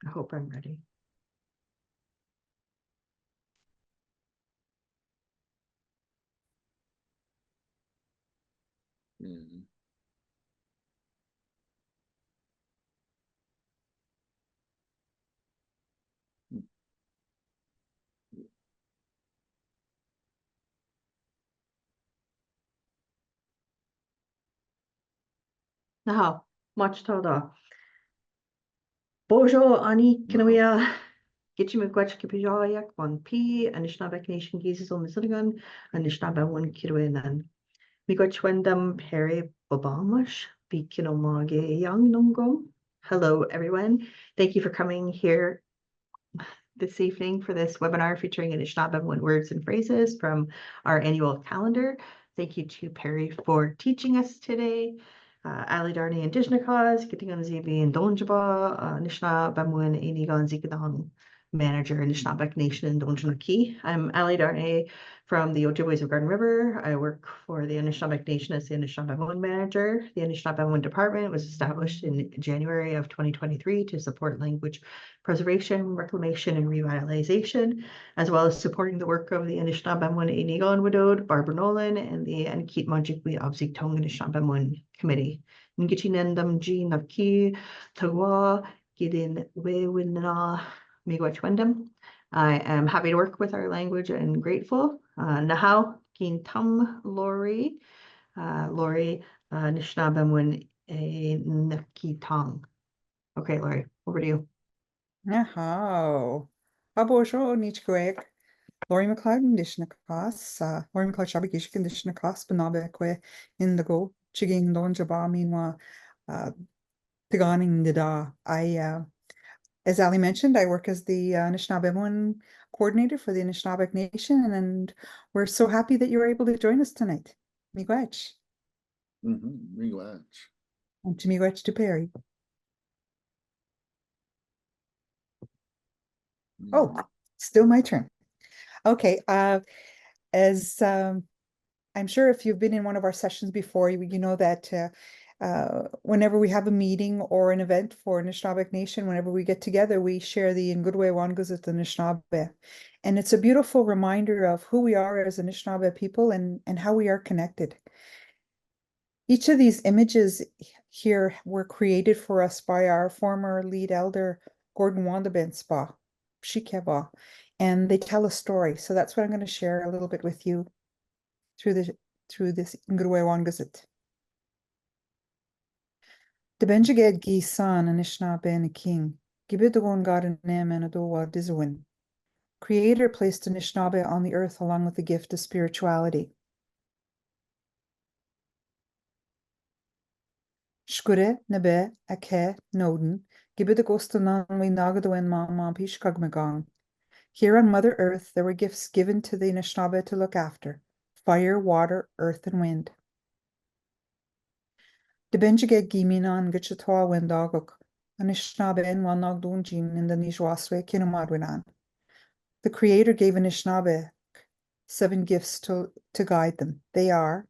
I hope I'm ready. Mm. Now, much tada. Bojo ani kinawia Gitchim gwech kipijayak one P and Ishnabek Nation geeses on Miziligan and Ishnaba one Kirwenan. We got Wendam Perry Bobamash, Bikinomage Young Nungum. Hello everyone. Thank you for coming here this evening for this webinar featuring Anishinaabe words and phrases from our annual calendar. Thank you to Perry for teaching us today. Ali Darni and Dishnakas, Kitigan Zibi and Donjaba, Anishinaabe Inigan Zikadang manager Anishinaabe Nation in Donjanaki. I'm Ali Darnay from the Ojibways of Garden River. I work for the Anishinaabe Nation as the Anishinaabe manager. The Anishinaabe department was established in January of 2023 to support language preservation, reclamation, and revitalization, as well as supporting the work of the Anishinaabe Inigan Widowed, Barbara Nolan, and the Ankit Majikwi Abzik Tong Anishinaabe Committee. Ngichinendam G Naki Tawa Gidin Wewina Miigwech. I am happy to work with our language and grateful. Nahau Gintum Lori Lori Anishinaabe Nakitong. Okay, Lori, over to you. How Bonjour, Nichquake. Laurie McLeod and Dishnakas, Laurie McLeod Shabikish and Dishnakas, Benabekwe in the go, Chigging Don Jaba, meanwhile, Tiganing Nida. As Ali mentioned, I work as the Anishinaabe coordinator for the Anishinaabe Nation, and we're so happy that you were able to join us tonight. Miigwech. Miigwech. And to Miigwech to Perry. Oh, still my turn. Okay, as I'm sure if you've been in one of our sessions before, you know that whenever we have a meeting or an event for Anishinaabe Nation, whenever we get together, we share the Ngudwe Wanguzit Anishinaabe. And it's a beautiful reminder of who we are as Anishinaabe people and how we are connected. Each of these images here were created for us by our former lead elder, Gordon Wandabenspa, Shikeba, and they tell a story. So that's what I'm going to share a little bit with you through this Ngurwe Wangazit. De Benjaged Gi San Anishinaabe and a king, Gibidagon God and Nam and Adowa Dizwin. Creator placed Anishinaabe on the earth along with the gift of spirituality. Shkure Nabe Ake Noden, Gibidagostanan we Nagadoen Mama Pishkagmagang. Here on Mother Earth, there were gifts given to the Anishinaabe to look after: fire, water, earth, and wind. De Benjaged Giminan Gitchatoa Wendagok, Anishinaabe en Wanagdunjin in the Nijwaswe Kinamadwinan. The Creator gave Anishinaabe 7 gifts to guide them. They are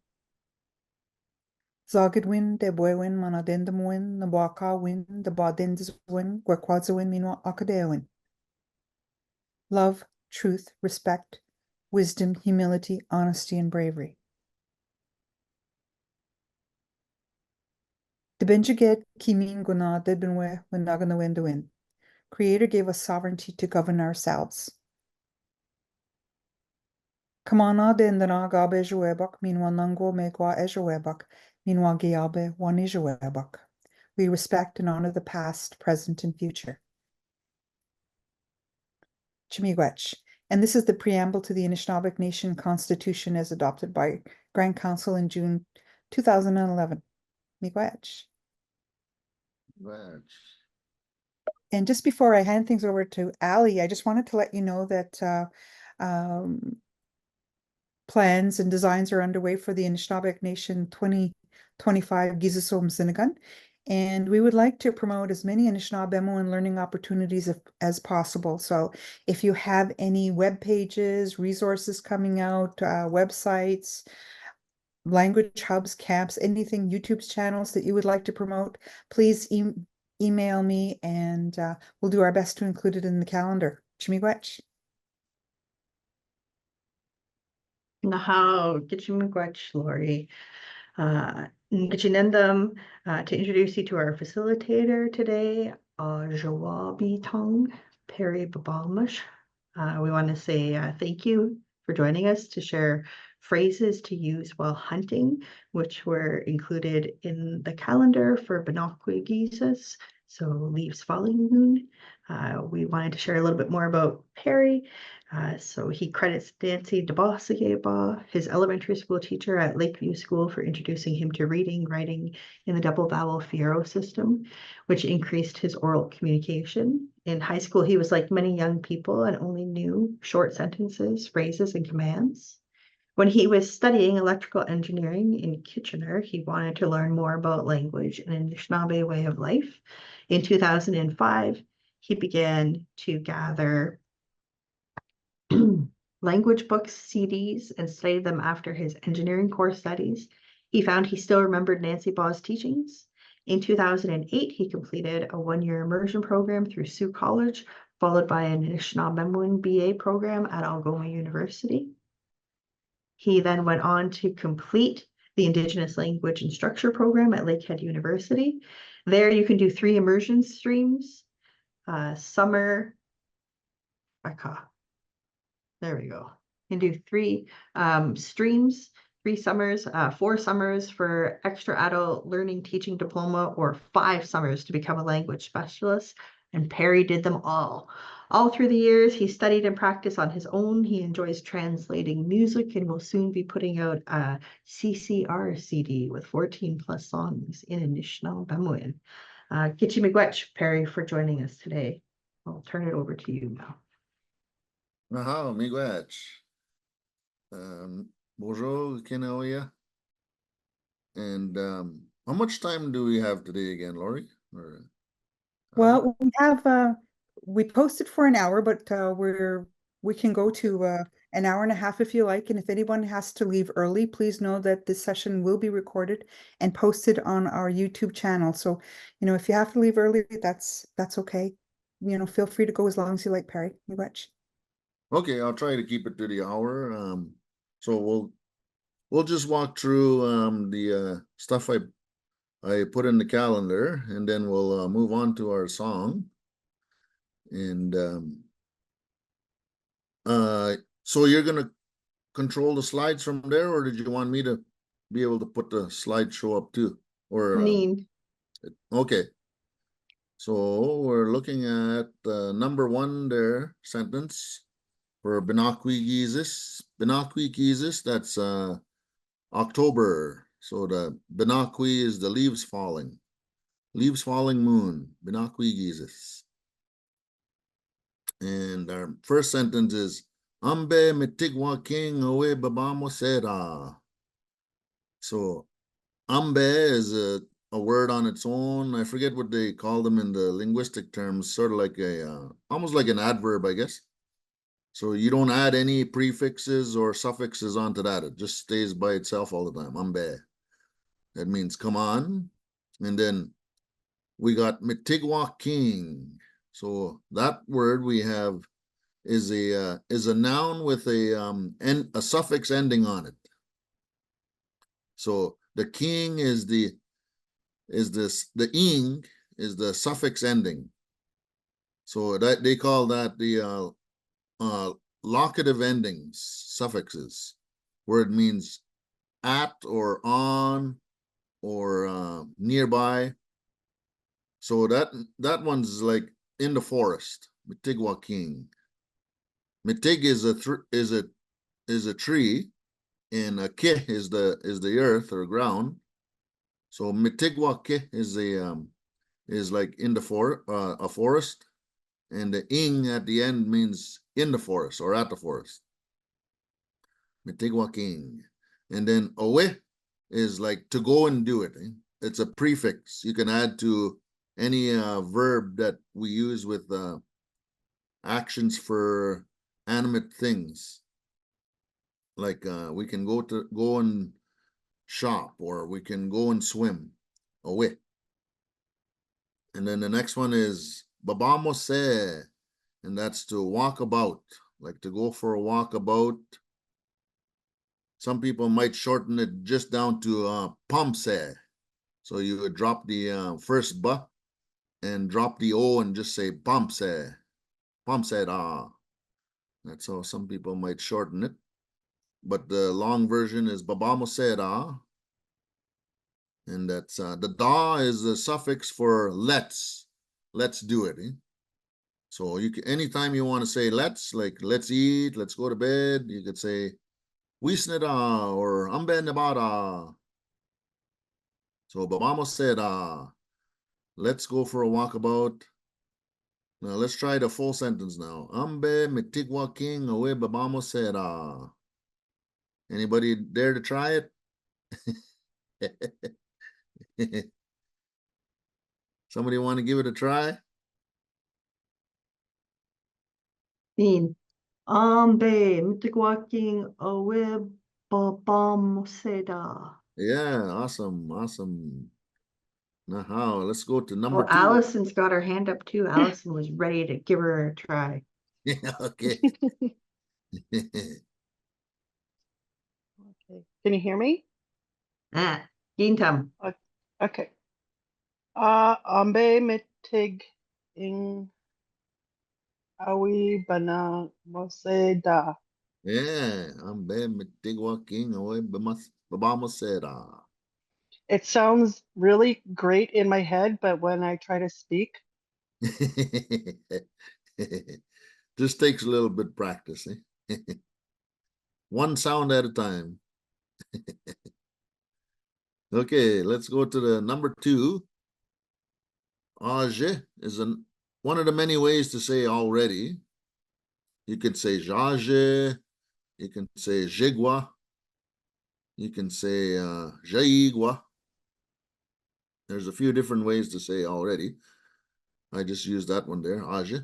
Zagidwin, Debwewin, Manadendamwin, Nabwakawin, Dabadindiswin, Gwekwadzawin, Minwa Akadewin. Love, truth, respect, wisdom, humility, honesty, and bravery. De Benjaged Kimin Guna Debinwe Wendaganawendawin. Creator gave us sovereignty to govern ourselves. Kamana dendana gabe juebak minwa nango megwa ejuebak minwa giabe wanijuebak. We respect and honor the past, present, and future. Chimiigwech. And this is the preamble to the Anishinaabe Nation Constitution as adopted by Grand Council in June 2011. Miigwech. And just before I hand things over to Ali, I just wanted to let you know that plans and designs are underway for the Anishinaabe Nation 2025 Gizasom Sinigan. And we would like to promote as many Anishinaabe and learning opportunities as possible. So if you have any web pages, resources coming out, websites, language hubs, camps, anything, YouTube channels that you would like to promote, please email me, and we'll do our best to include it in the calendar. Chimigwech. Nahaw, Gitchimigwech, Lori. Gitchinendam, to introduce you to our facilitator today, Jawabi Tong, Perry Babamash. We want to say thank you for joining us to share phrases to use while hunting, which were included in the calendar for Binoculigesis, so leaves falling moon. We wanted to share a little bit more about Perry. So he credits Nancy DeBossageba, his elementary school teacher at Lakeview School, for introducing him to reading, writing in the double vowel Fierro system, which increased his oral communication. In high school, he was like many young people and only knew short sentences, phrases, and commands. When he was studying electrical engineering in Kitchener, he wanted to learn more about language and Anishinaabe way of life. In 2005, he began to gather language books, CDs, and studied them after his engineering core studies. He found he still remembered Nancy Baugh's teachings. In 2008, he completed a one-year immersion program through Sioux College, followed by an Anishinaabe BA program at Algoma University. He then went on to complete the Indigenous Language and Structure program at Lakehead University. There you can do 3 immersion streams, summer, there we go. You can do 3 streams, 3 summers, 4 summers for extra adult learning teaching diploma, or 5 summers to become a language specialist. And Perry did them all. All through the years, he studied and practiced on his own. He enjoys translating music and will soon be putting out a CCR CD with 14+ songs in Anishinaabe. Gitchimigwech, Perry, for joining us today. I'll turn it over to you now. Nahaw, miigwech. Bonjour, Kinaoya. And how much time do we have today again, Lori? Or, Well, we have we posted for an hour, but we can go to an hour and a half if you like. And if anyone has to leave early, please know that this session will be recorded and posted on our YouTube channel. So, if you have to leave early, that's okay. Feel free to go as long as you like, Perry. okay, I'll try to keep it to the hour. So we'll just walk through the stuff I put in the calendar, and then we'll move on to our song. And so you're gonna control the slides from there, or did you want me to be able to put the slideshow up too? Or okay. So we're looking at number 1 there, sentence for Binoculigesis. Binoculigesis, that's October. So the Binocui is the leaves falling moon, Binoculigesis. And our first sentence is Ambe mitigwa king awe babamo sera. So Ambe is a word on its own. I forget what they call them in the linguistic terms, sort of like almost like an adverb, I guess. So you don't add any prefixes or suffixes onto that. It just stays by itself all the time. Ambe. That means come on. And then we got mitigwa king. So that word we have is a noun with a suffix ending on it. So the king is the ing is the suffix ending. So that they call that the locative endings, suffixes, where it means at or on or nearby. So that one's like in the forest, mitigwa king. Mitig is a tree, and a ke is the earth or ground. So mitigwa ke is like in the a forest, and the ing at the end means in the forest or at the forest. Mitigwa king. And then owe is like to go and do it. It's a prefix you can add to any verb that we use with actions for animate things. Like we can go and shop, or we can go and swim. Away. And then the next one is babamose, and that's to walk about, like to go for a walk about. Some people might shorten it just down to pamse. So you would drop the first ba and drop the o and just say pamse, pamse da. That's how some people might shorten it. But the long version is babamose da. And that's the da is the suffix for let's do it. So you can, anytime you want to say let's, like let's eat, let's go to bed, you could say wisneda or ambe nebada. So babamo said let's go for a walkabout. Now let's try the full sentence now. Ambe mitigwa king away babamo said anybody dare to try it? Somebody want to give it a try? Dean. Ambe, mtigwaking awe babam seda. Yeah, awesome. Now how? Let's go to number Oh, 2. Allison's got her hand up too. Allison was ready to give her a try. Yeah, okay. Okay. Can you hear me? Gintam. Okay. Ambe mitig ing awi bana moseda. Yeah, ambe mitigwa king away babamo said It sounds really great in my head, but when I try to speak, Just takes a little bit practice, eh? One sound at a time. Okay, let's go to the number 2. Age is one of the many ways to say already. You could say jage, you can say jigwa, you can say jaigwa. There's a few different ways to say already. I just used that one there, age.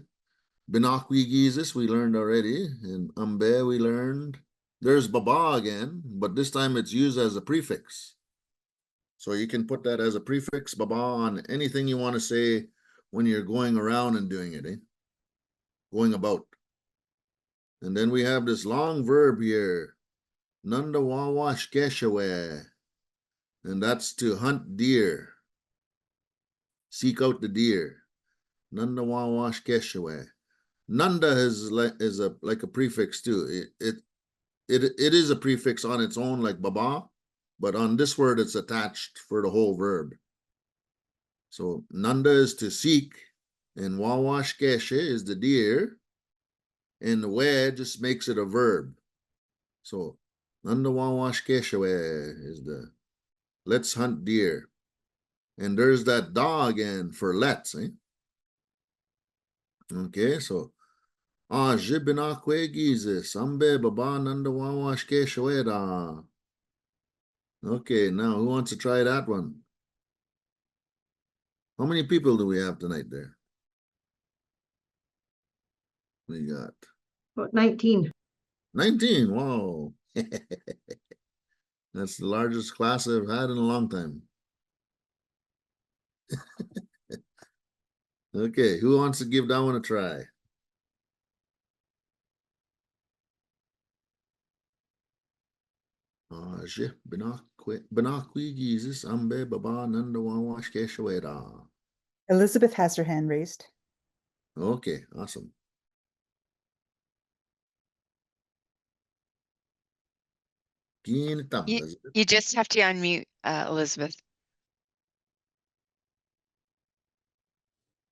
Binaquigizis we learned already, and ambe we learned. There's baba again, but this time it's used as a prefix. So you can put that as a prefix, baba, on anything you want to say when you're going around and doing it, going about. And then we have this long verb here, nanda wawash keshawe, and that's to hunt deer, seek out the deer. Nanda wawash keshawe. Nanda is like a prefix too. It is a prefix on its own, like baba, but on this word it's attached for the whole verb. So nanda is to seek, and wawash keshe is the deer, and the we just makes it a verb. So nanda wawash keshe is the let's hunt deer. And there's that da again for let's, eh? Okay, so jibinakwe gize sambe baba nanda wawash keshe da. Okay, now who wants to try that one? How many people do we have tonight there? We got About 19. 19. Wow. That's the largest class I've had in a long time. Okay, who wants to give that one a try? Elizabeth has her hand raised. Okay, awesome. You just have to unmute, Elizabeth.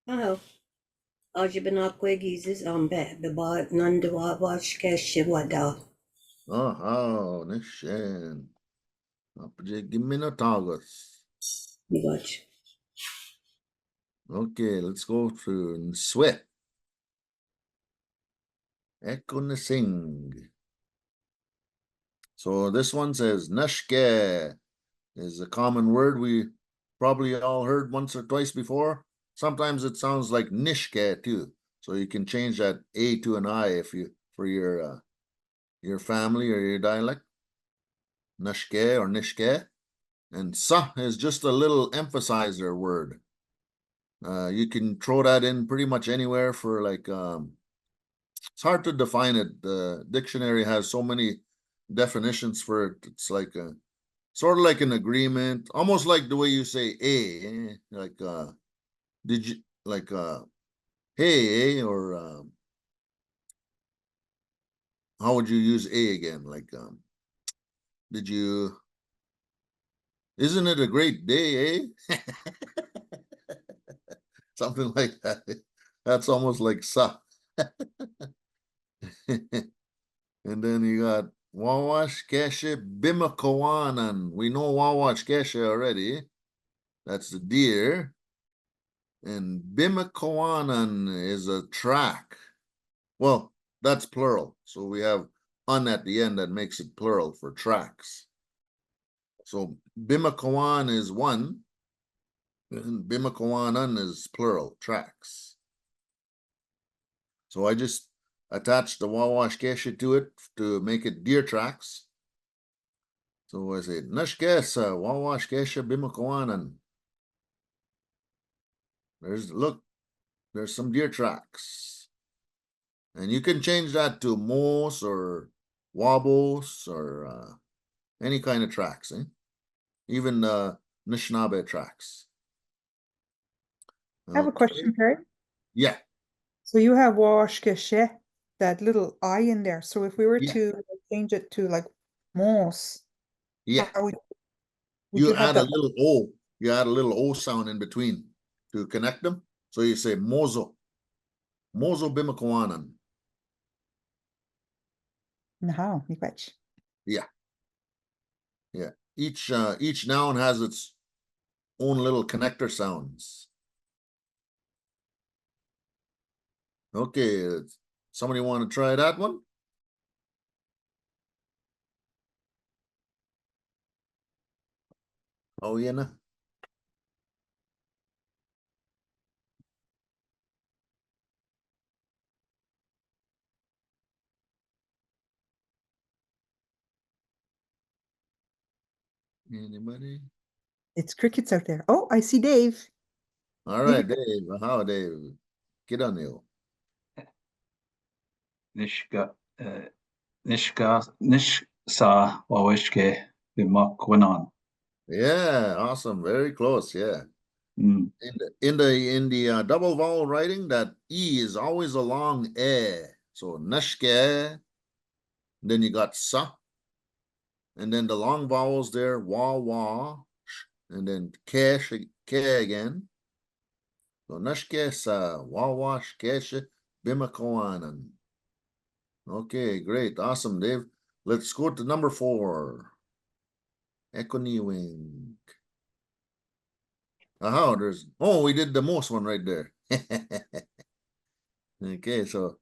Hello. Ajibanakwegizis ambe beba nandawa washkeshwada. Oh, Nishan. Give me no targets. Watch. Okay, let's go to sweat. Ekon sing. So this one says nashke is a common word we probably all heard once or twice before. Sometimes it sounds like nishke too. So you can change that A to an I if you for your family or your dialect. Nashke or nishke. And sa is just a little emphasizer word. You can throw that in pretty much anywhere for like, it's hard to define it. The dictionary has so many definitions for it. It's like a sort of like an agreement, almost like the way you say like did you like hey, or how would you use a again? Like did you, isn't it a great day, eh? Something like that. That's almost like sa. And then you got Wawash Keshe Bimakawanan. We know Wawash Keshe already. That's the deer. And Bimakawanan is a track. Well, that's plural. So we have un at the end that makes it plural for tracks. So Bimakawan is one, and Bimakawanan is plural, tracks. So I just attached the Wawash Keshe to it to make it deer tracks. So I say, Nashkesa, Wawash Keshe Bimakawanan. Look, there's some deer tracks. And you can change that to moose or wobbles or any kind of tracks, eh? Even Anishinaabe tracks. I have a question, Perry. Yeah. So you have Wash Keshe, that little I in there. So if we were Yeah. to change it to like Moss, Yeah. how would You you have add a that? little O. You add a little O sound in between to connect them. So you say Mozo. Mozo Bimakawanan. No, Miigwech. Yeah. Yeah. Each noun has its own little connector sounds. Okay, somebody want to try that one? Oh, yeah, nah. Anybody? It's crickets out there. Oh, I see Dave. All right, Dave. How, Dave? Get on you. Nishka Nishsa Wawishke Bimakwanan. Yeah, awesome. Very close. Yeah. Mm. In the double vowel writing, that E is always a long E. So nashke, then you got sa, and then the long vowels there, wa, and then ke again. So nashke sa, wa, shkeshe, bimakoanan. Okay, great. Awesome, Dave. Let's go to number 4. Ekoniwing. We did the most one right there. Okay, so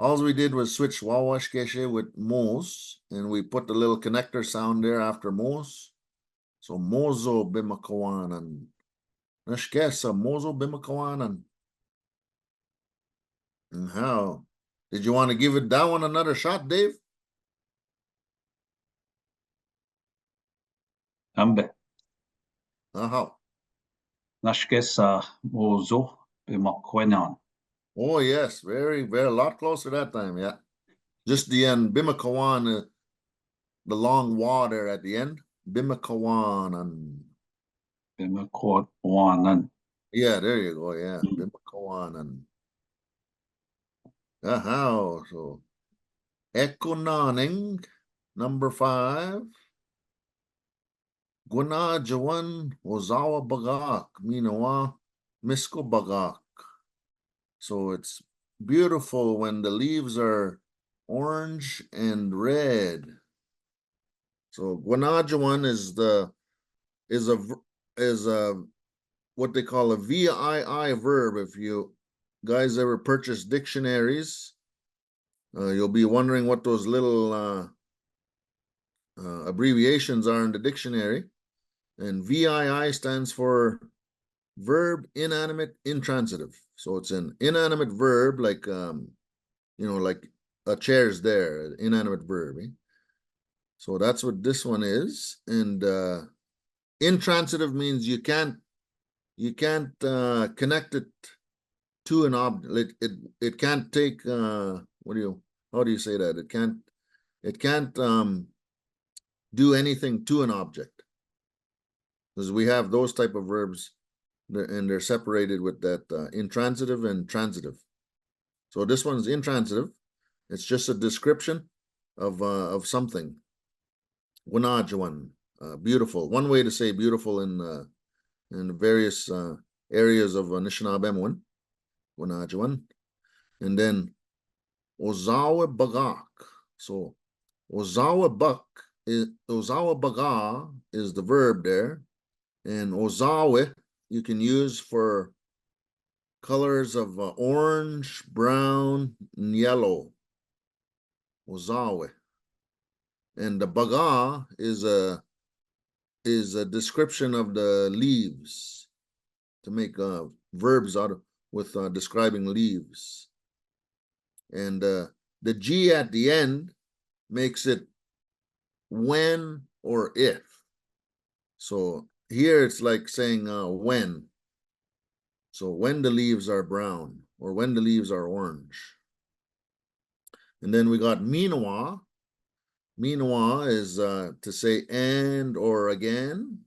all we did was switch Wawash Keshe with Mos, and we put the little connector sound there after Mos. So Mozo Bimakawanan. Nashkesa Mozo Bimakawanan. And how? Did you want to give it that one another shot, Dave? Ambe How? Nashkesa Mozo Bimakwanan. Oh, yes, very, very, a lot closer that time, yeah. Just the end, Bimakawan, the long wa there at the end. Bimakawanan. Bimakwanan. Yeah, there you go, yeah. Bimakawanan. How? So Ekonaning, number 5. Gunajawan Ozawa Bagak, Minawa Misko Bagak. So it's beautiful when the leaves are orange and red. So Gunajawan is a what they call a VII verb. If you guys ever purchase dictionaries, you'll be wondering what those little abbreviations are in the dictionary. And VII stands for verb inanimate intransitive. So it's an inanimate verb, like like a chair's there, inanimate verb. So that's what this one is. And intransitive means you can't you can't connect it to an object. It can't take how do you say that? It can't do anything to an object. Because we have those type of verbs and they're separated with that intransitive and transitive. So this one's intransitive. It's just a description of something. Wanajuan, beautiful. One way to say beautiful in various areas of Anishinaabe, Wanajuan. And then Ozawa Bagak. So Ozawa Baga is the verb there. And Ozawe you can use for colors of orange, brown, and yellow. Ozawe. And the Baga is a description of the leaves, to make verbs out of with describing leaves. And the G at the end makes it when or if. So here it's like saying when. So when the leaves are brown or when the leaves are orange. And then we got Minawa. Minawa is to say and or again.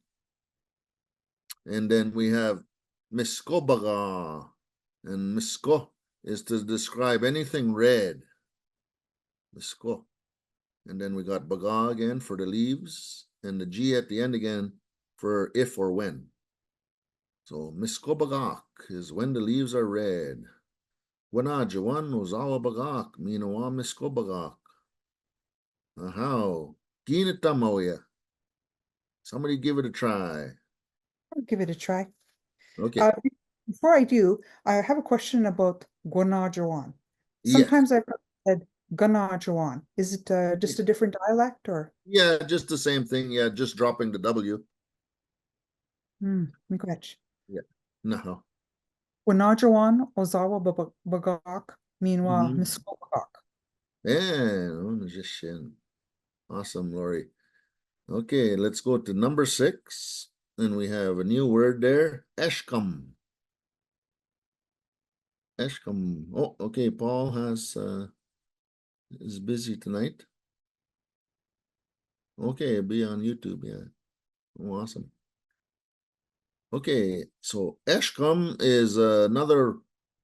And then we have Miskobaga. And Misko is to describe anything red. Misko. And then we got Baga again for the leaves. And the G at the end again for if or when. So Miskobagak is when the leaves are red. Wanajawan Ozawa Bagak, Minawa Miskobagak. How? Ginitamaoya. Somebody give it a try. I'll give it a try. Okay. Before I do, I have a question about Guanajuan. Yes. Sometimes I've said Guanajuan. Is it just a different dialect or? Yeah, just the same thing. Yeah, just dropping the W. Miigwech. Yeah. No. Guanajuan Ozawa Bagak, Minwa Mhm. Miskobagak. Yeah, awesome, Lori. Okay, let's go to number 6. And we have a new word there, Eshkam. Eshkam. Oh, okay, Paul is busy tonight. Okay, be on YouTube, yeah. Oh, awesome. Okay, so Eshkam is another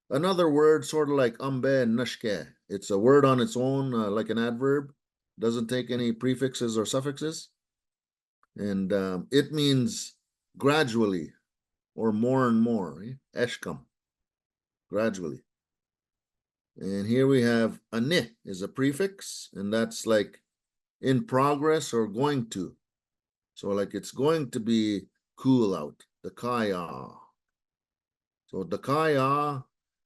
word, sort of like ambe and nashke. It's a word on its own, like an adverb. Doesn't take any prefixes or suffixes. And it means gradually or more and more. Eshkam, gradually. And here we have ane is a prefix, and that's like in progress or going to. So like it's going to be cool out, the kaya. So the kaya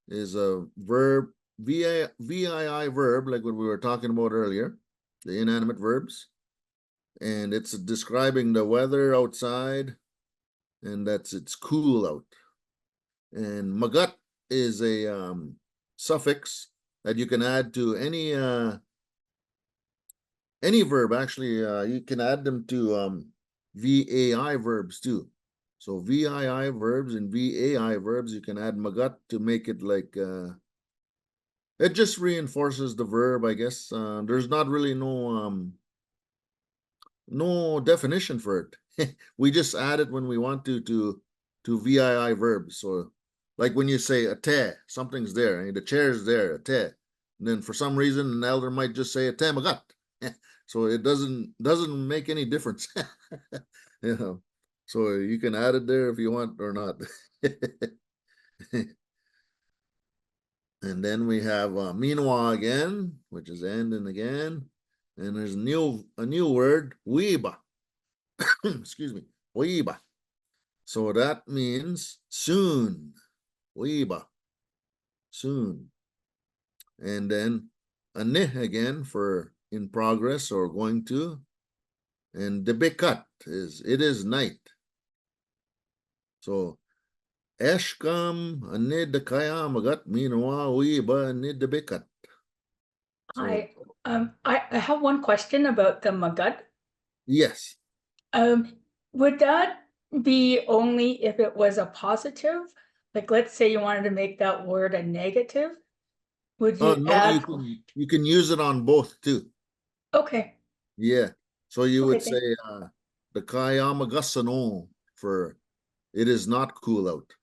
is a verb, VII verb, like what we were talking about earlier, the inanimate verbs. And it's describing the weather outside, and it's cool out. And magat is a suffix that you can add to any verb. Actually, you can add them to VAI verbs too. So VII verbs and VAI verbs, you can add magat to make it like it just reinforces the verb, I guess. There's not really no definition for it. We just add it when we want to VII verbs. So like when you say a te, something's there, the chair's there, a te. And then for some reason an elder might just say a te magat. So it doesn't make any difference. You know. So you can add it there if you want or not. And then we have minwa again, which is and and again. And there's a new word, weeba. Excuse me, weeba. So that means soon. Weeba. Soon. And then a ne again for in progress or going to. And the bekat is it is night. So Eshkam anid the kaya magat minwa weeba anid the bekat. I have one question about the magat. Yes. Would that be only if it was a positive? Like, let's say you wanted to make that word a negative? Would Oh, you no, add? you can use it on both too. Okay, Yeah. So you Okay, would say the Kayamagasano for it is not cool out.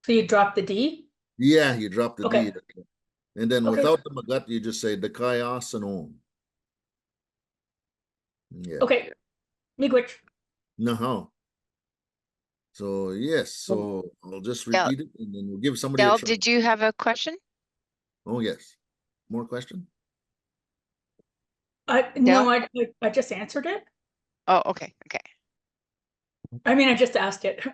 so you drop the D? Yeah, you drop the Okay. D. And then Okay. without the magat, you just say the Kayasano. Yeah. Okay, miigwech. No. So yes, so I'll just Del- repeat it and then we'll give somebody a Del, try. did you have a question? Oh, yes. More question? No, I just answered it. Oh, okay, okay. I mean, I just asked it.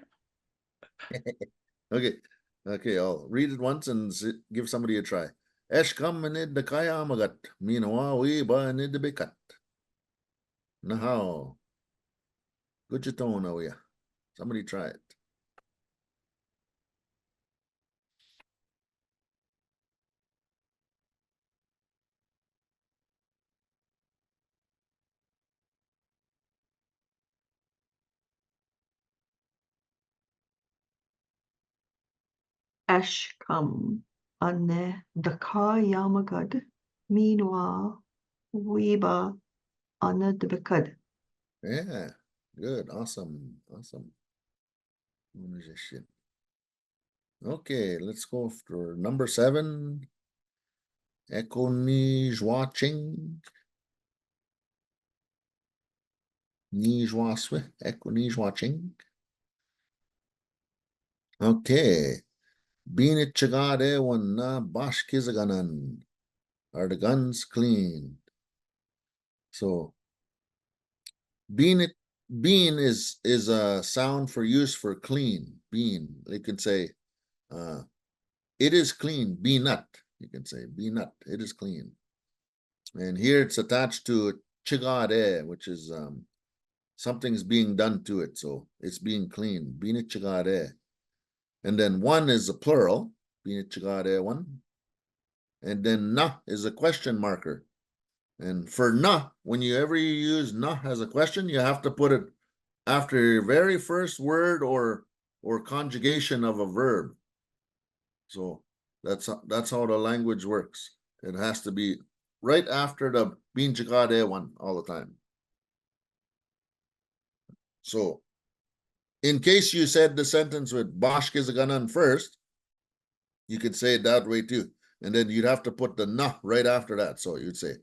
Okay. Okay, I'll read it once and give somebody a try. Eshkam manid the kaya magat. Minawa we ba nid the bikat. Nahao. Good tone, oh yeah. Somebody try it. Eshkam ane daka yamagad meanwhile weeba ane debekad. Yeah, good, awesome, awesome. Musician. Okay, let's go for number 7. Ekonijwaching. Nijwaswe. Ekonijwaching. Okay. Binit chagade one na bashkizaganan. Are the guns clean? So bean is a sound for use for clean. Bean. They can say it is clean. Be nut. You can say be nut. It is clean. And here it's attached to chigade, which is something's being done to it. So it's being clean. Binit chigade. And then one is a plural. Binit chigade one. And then na is a question marker. And for na, whenever you use na as a question, you have to put it after your very first word or conjugation of a verb. So that's how the language works. It has to be right after the bin chikade one all the time. So in case you said the sentence with bashkizaganan first, you could say it that way too. And then you'd have to put the na right after that. So you'd say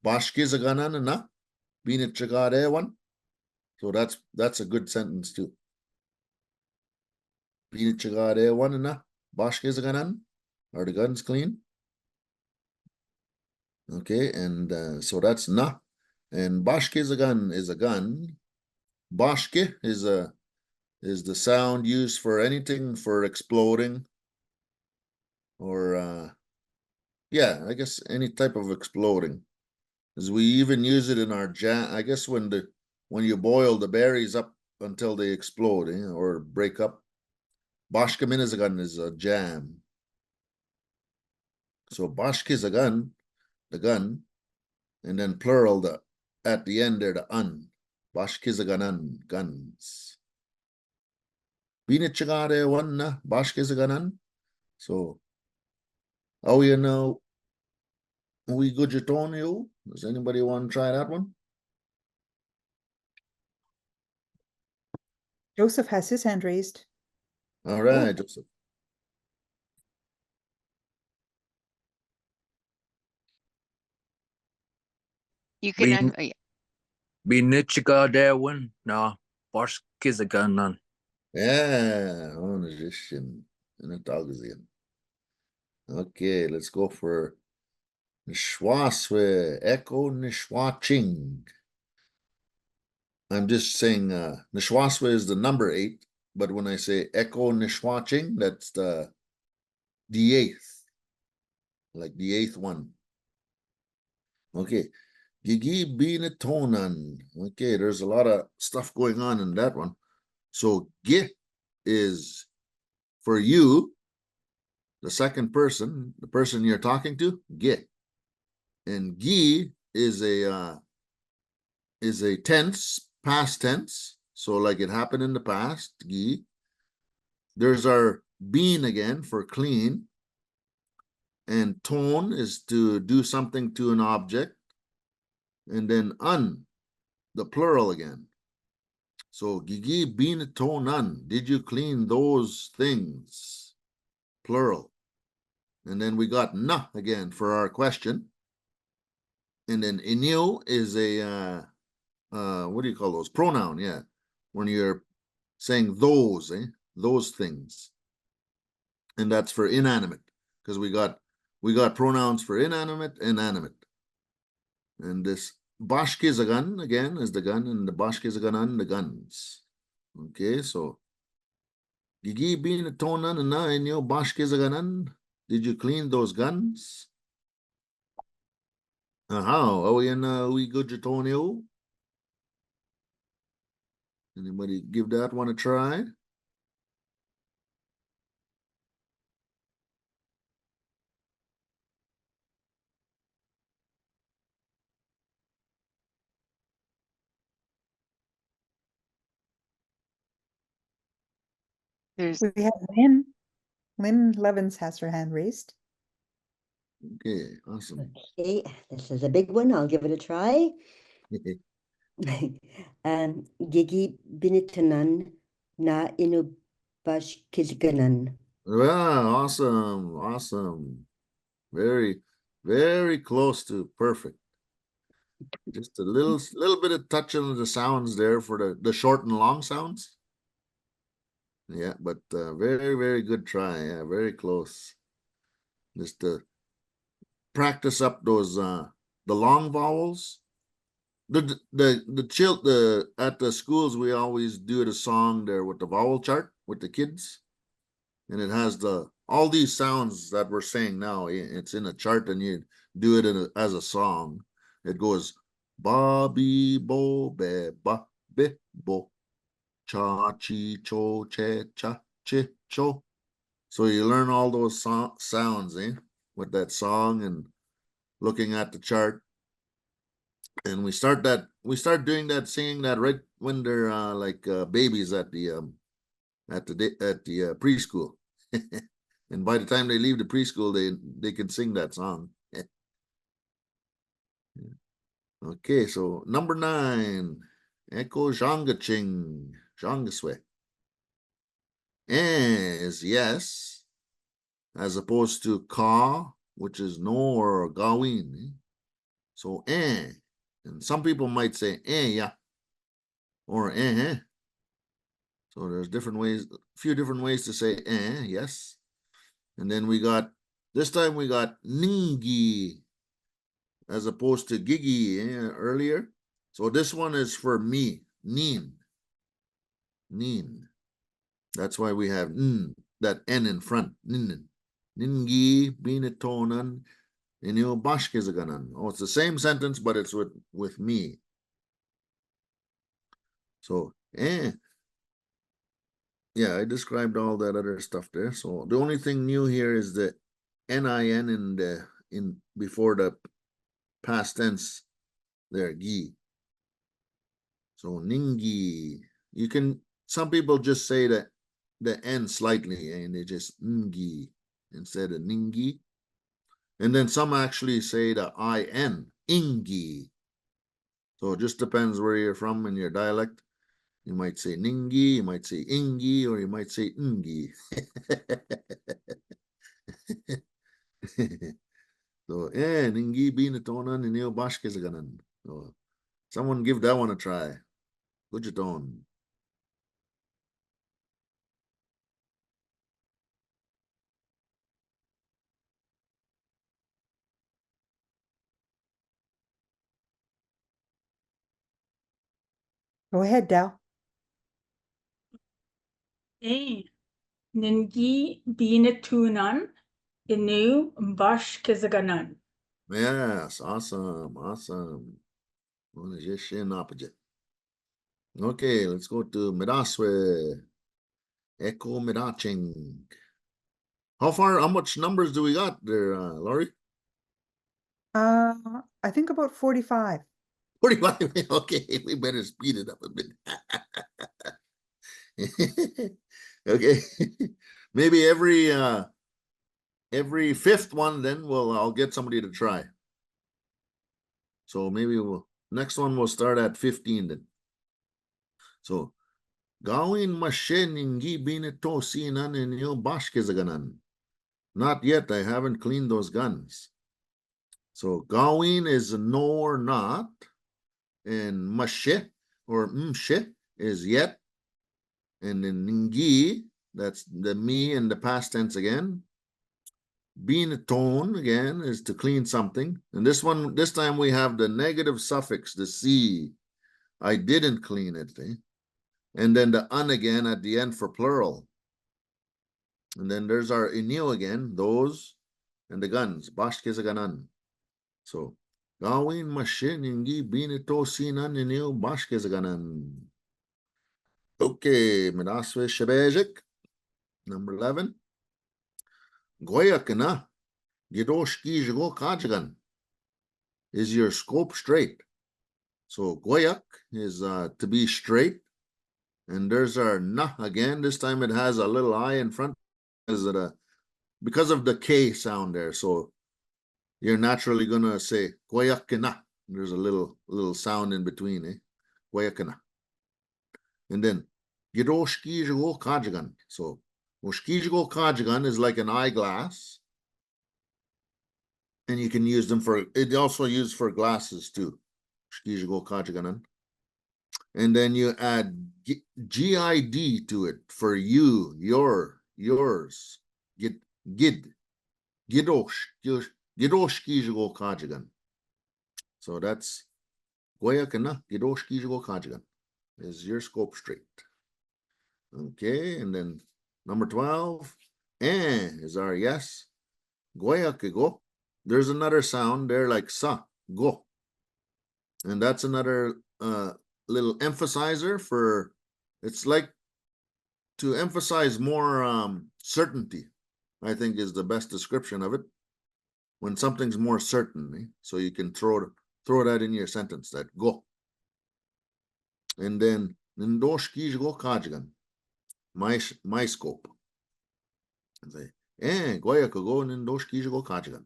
bashkizaganan na bin chikade one. So that's a good sentence too. Bin chikade one na bashkizaganan. Are the guns clean? Okay, and so that's na. And bashke is a gun. Bashke is the sound used for anything for exploding. Or yeah, I guess any type of exploding. As we even use it in our jam. I guess when you boil the berries up until they explode, or break up. Bashke minazagan is a jam. So bashke is a gun, the gun, and then plural at the end there the un. Bashkizaganan, guns. Binitchagare one na bashkizaganan. So oh you know we good you. Does anybody want to try that one? Joseph has his hand raised. All right, Joseph. You can, Binichikadewan na Barskizaganan. Yeah, musician in a Tagazian. Okay, let's go for Nishwaswe Echo Nishwaching. I'm just saying Nishwaswe is the number 8, but when I say Echo Nishwaching, that's the 8th, like the 8th one. Okay, Gigi Binatonan. Okay, there's a lot of stuff going on in that one. So Gi is for you, the second person, the person you're talking to, Gi. And Gi is a tense, past tense. So like it happened in the past, gi. There's our bean again for clean. And tone is to do something to an object. And then the plural again. So gigi bean tonan. Did you clean those things? Plural. And then we got na again for our question. And then inil is a what do you call those? Pronoun, yeah. When you're saying those, those things. And that's for inanimate, because we got pronouns for inanimate and animate. And this bashkizagan again is the gun, and the bashkizaganan the guns. Okay, so gigi bin tonan and na inyo bashkizaganan. Did you clean those guns? How? Oh, in we good Jatonio? Anybody give that one a try? There's, We have Lynn. Lynn Levens has her hand raised. Okay, awesome. Okay, this is a big one. I'll give it a try. Gigi binitanan na inubashkizganan. Wow, awesome, awesome. Very, very close to perfect. Just a little bit of touch on the sounds there for the short and long sounds. Yeah, but very, very good try. Yeah, very close. Just to practice up those the long vowels. The at the schools we always do the song there with the vowel chart with the kids, and it has all these sounds that we're saying now. It's in a chart, and you do it as a song. It goes ba bi bo be ba be bo cha chi cho che cha chi cho. So you learn all those sounds, with that song and looking at the chart. And we start doing that, singing that right when they're like babies at the preschool. And by the time they leave the preschool, they can sing that song. Okay, so number 9, Echo Zhangaching, Zhangaswe. Is yes, as opposed to ka, which is no or gawin. So and some people might say yeah, or So there's different ways, a few different ways to say yes. And then this time we got ningi as opposed to gigi earlier. So this one is for me, nin. That's why we have that n in front, nin. Ningi binitonan inyo bashkizaganan. Oh, it's the same sentence, but it's with me. So yeah, I described all that other stuff there. So the only thing new here is the nin in before the past tense there, gi. So ningi. Some people just say the n slightly, and they just ngi instead of ningi. And then some actually say the in, ingi. So it just depends where you're from in your dialect. You might say ningi, you might say ingi, or you might say ngi. So ningi binatonan inyo bashkizaganan. So someone give that one a try. Gujaton. Go ahead, Dal. Ningi binatunan inu bashkizaganan. Yes, awesome, awesome. One is just shin opposite. Okay, let's go to Midaswe. Echo Midaching. How much numbers do we got there, Laurie? I think about 45. 45 minutes. Okay, we better speed it up a bit. Okay, maybe every fifth one, then I'll get somebody to try. So maybe next one we'll start at 15 then. So gawin mashe ningi binito sinan inyo bashkezaganan. Not yet, I haven't cleaned those guns. So gawin is no or not, and mashe or mshe is yet, and then ningi, that's the me in the past tense again. Being a tone again is to clean something, and this time we have the negative suffix, the C. I didn't clean it, and then the un again at the end for plural. And then there's our inyo again, those, and the guns, bashkezaganan. So gawin mashe ningi binito sinan inyo bashkezaganan. Okay, Midaswe Shebejik, number 11. Goyakana, Gidoshki Jigo Kajagan. Is your scope straight? So Goyak is to be straight. And there's our na again. This time it has a little I in front. Is it because of the K sound there? So you're naturally gonna say Goyakana. There's a little sound in between, Goyakana. And then Gidoshki Jigo Kajagan. So Oshkijigo Kajagan is like an eyeglass. And you can use them for, it also used for glasses too. Oshkijigo Kajaganan. And then you add GID to it for you, yours. Gidosh Kijigo Kajagan. So that's Goyakana, Gidosh Kijigo Kajagan. Is your scope straight? Okay, and then number 12, is our yes. Goyakigo. There's another sound there like sa, go. And that's another little emphasizer for, it's like to emphasize more certainty, I think is the best description of it. When something's more certain, so you can throw that in your sentence, that go. And then Nindoshki go Kajagan. My scope. And say, Goyakigo Nindoshki go Kajagan.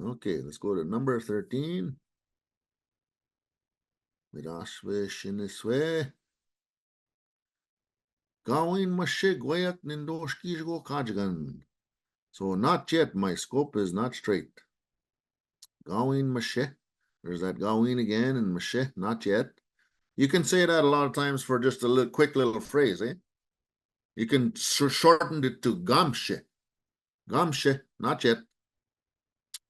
Okay, let's go to number 13. Midashwe shiniswe. Gawin mashe goyak nindoshki go kajagan. So not yet, my scope is not straight. Gawin mashe. There's that gawin again, and mashe, not yet. You can say that a lot of times for just a quick little phrase, You can shorten it to gamshe. Gamshe, not yet.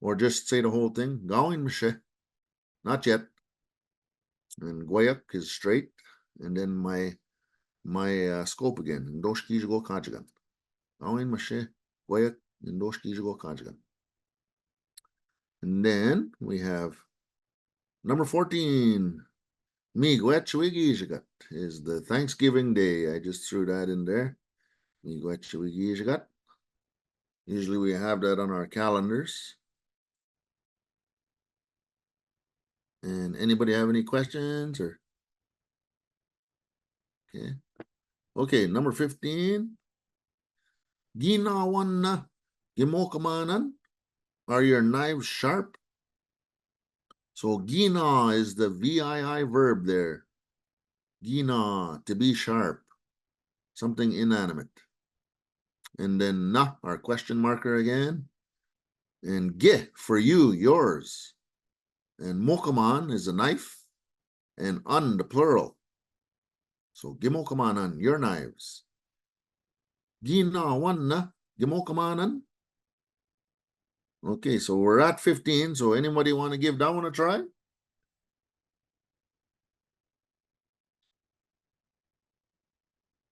Or just say the whole thing, Gawin mashe, not yet. And goyak is straight, and then my scope again, Ndoshki go Kajagan. Gawin mashe, goyak, Ndoshki go Kajagan. And then we have number 14. Miigwetchwigijigat is the Thanksgiving Day. I just threw that in there. Miigwetchwigijigat. Usually we have that on our calendars. And anybody have any questions or? Okay, number 15. Ginawanna gimokamanan. Are your knives sharp? So gina is the VII verb there. Gina, to be sharp. Something inanimate. And then na, our question marker again. And ge, for you, yours. And mokaman is a knife. And an, the plural. So gimokamanan, your knives. Gina wanna gimokamanan. Okay, so we're at 15. So anybody want to give that one a try?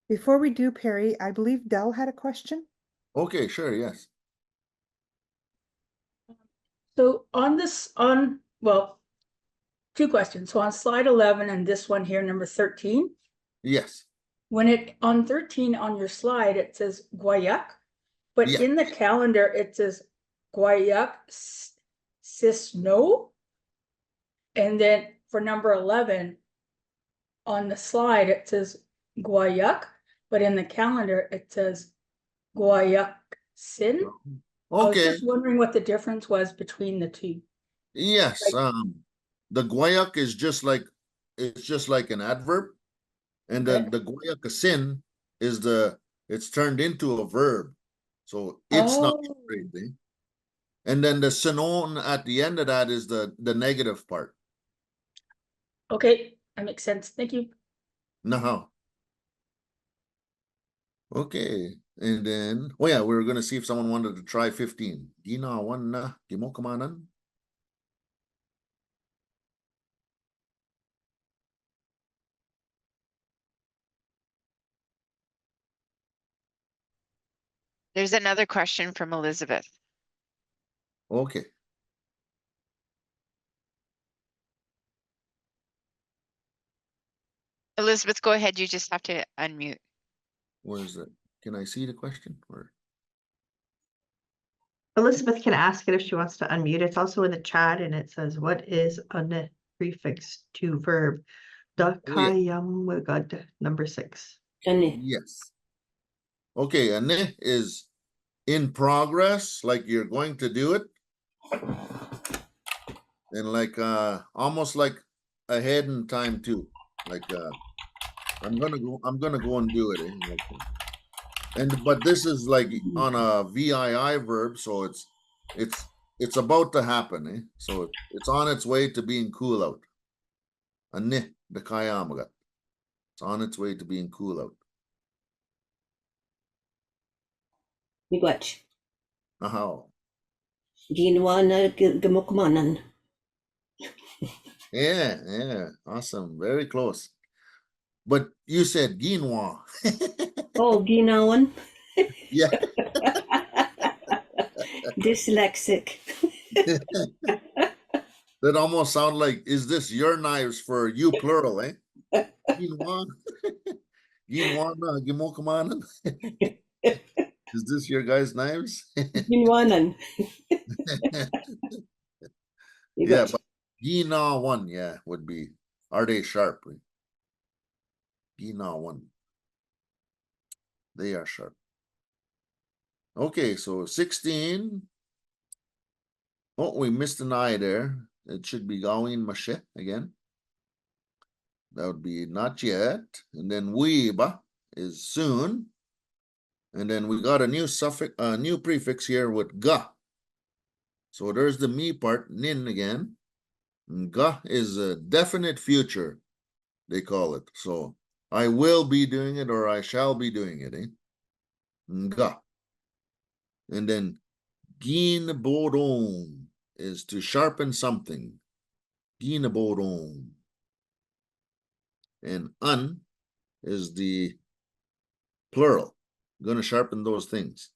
Before we do, Perry, I believe Dell had a question. Okay, sure, yes. So well, two questions. So on slide 11 and this one here, number 13. Yes. When on 13 on your slide, it says Guayak, but Yeah. in the calendar, it says Guayak Cisno. And then for number 11, on the slide, it says Guayak, but in the calendar, it says Guayak Sin. I was Okay, just wondering what the difference was between the two. yes, Like- the guayak is just like, it's just like an adverb. And then Okay. the guayakasin is it's turned into a verb. So it's not Oh. crazy. And then the sinon at the end of that is the negative part. Okay, that makes sense. Thank you. No. Okay. And then, oh yeah, we were gonna see if someone wanted to try 15. Gina one na gimokamanan. There's another question from Elizabeth. Okay. Elizabeth, go ahead. You just have to unmute. Where's that? Can I see the question? Or Elizabeth can ask it if she wants to unmute. It's also in the chat and it says, what is a prefix to verb? Dakayamugad, number 6. yes. Okay, and it is in progress, like you're going to do it. And like almost like ahead in time too. Like I'm gonna go and do it. Like, and but this is like on a VII verb, so it's about to happen, eh? So it's on its way to being cool out. Ani the kayamaga. It's on its way to being cool out. Miigwech. Aha. Ginawa na gamukmanan. Yeah, awesome. Very close. But you said quinoa. Oh, ginawan. Yeah. Dyslexic. That almost sound like, is this your knives for you plural, eh? Quinoa. Quinoa na gimokamanan. Is this your guys' knives? Ginawanan. Yeah, but Gina one, yeah, would be. Are they sharp? Gina one. They are sharp. Okay, so 16. Oh, we missed an I there. It should be Gawin Mashe again. That would be not yet. And then Weeba is soon. And then we got a new suffix, a new prefix here with ga. So there's the me part, nin again. And ga is a definite future, they call it. So I will be doing it or I shall be doing it, eh? Nga. And then gin bodon is to sharpen something. Gin bodon. And un is the plural. Gonna sharpen those things.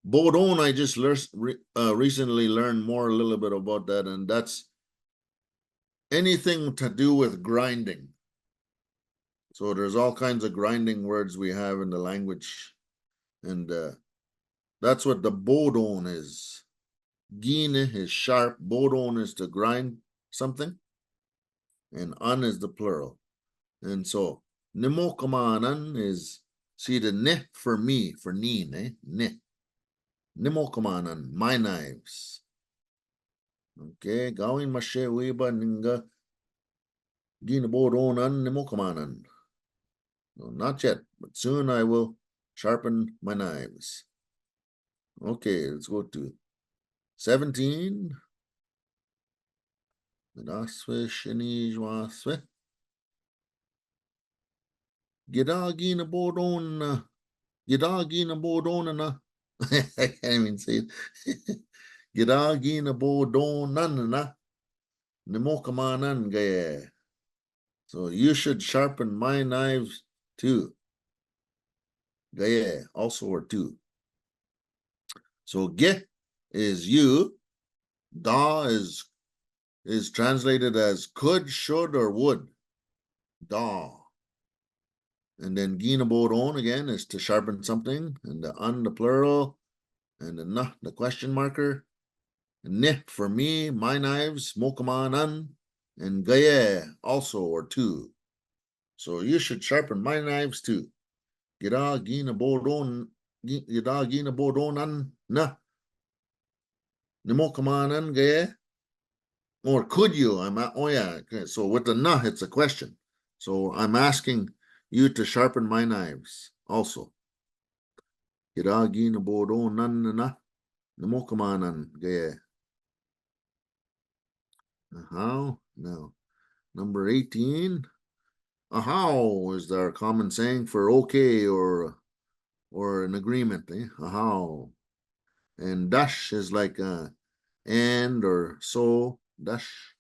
Bodon, I just recently learned more a little bit about that, and that's anything to do with grinding. So there's all kinds of grinding words we have in the language, and that's what the bodon is. Gine is sharp, bodon is to grind something, and un is the plural. And so nimokamanan is, see the ne for me, for neen, eh? Ne. Nimokamanan, my knives. Okay, gawin mashe wiba ninga ginaboronan nimokamanan. No, not yet, but soon I will sharpen my knives. Okay, let's go to 17. Medaswe shinijwaswe. Gidagina bodon. Gidagina bodonana. I can't even say it. Gidagina bodonana. Nimokamanan gaye. So you should sharpen my knives too. Gaye, also or two. So ge is you. Da is translated as could, should, or would. Da. And then gina bodon again is to sharpen something, and the un the plural, and the na the question marker. Ne for me, my knives, Mokamanan, and Gaye also are two. So you should sharpen my knives too. Gira gina bodon, gira gina bodonan, na. Nemokamanan Gaye. Or could you? Oh yeah. Okay. So with the na, it's a question. So I'm asking you to sharpen my knives also. Giragi na bodo nan na namokamanan Gaye. How? No. Number 18. Ahow is our common saying for okay or an agreement. Ahow. And dash is like and or so. Dash.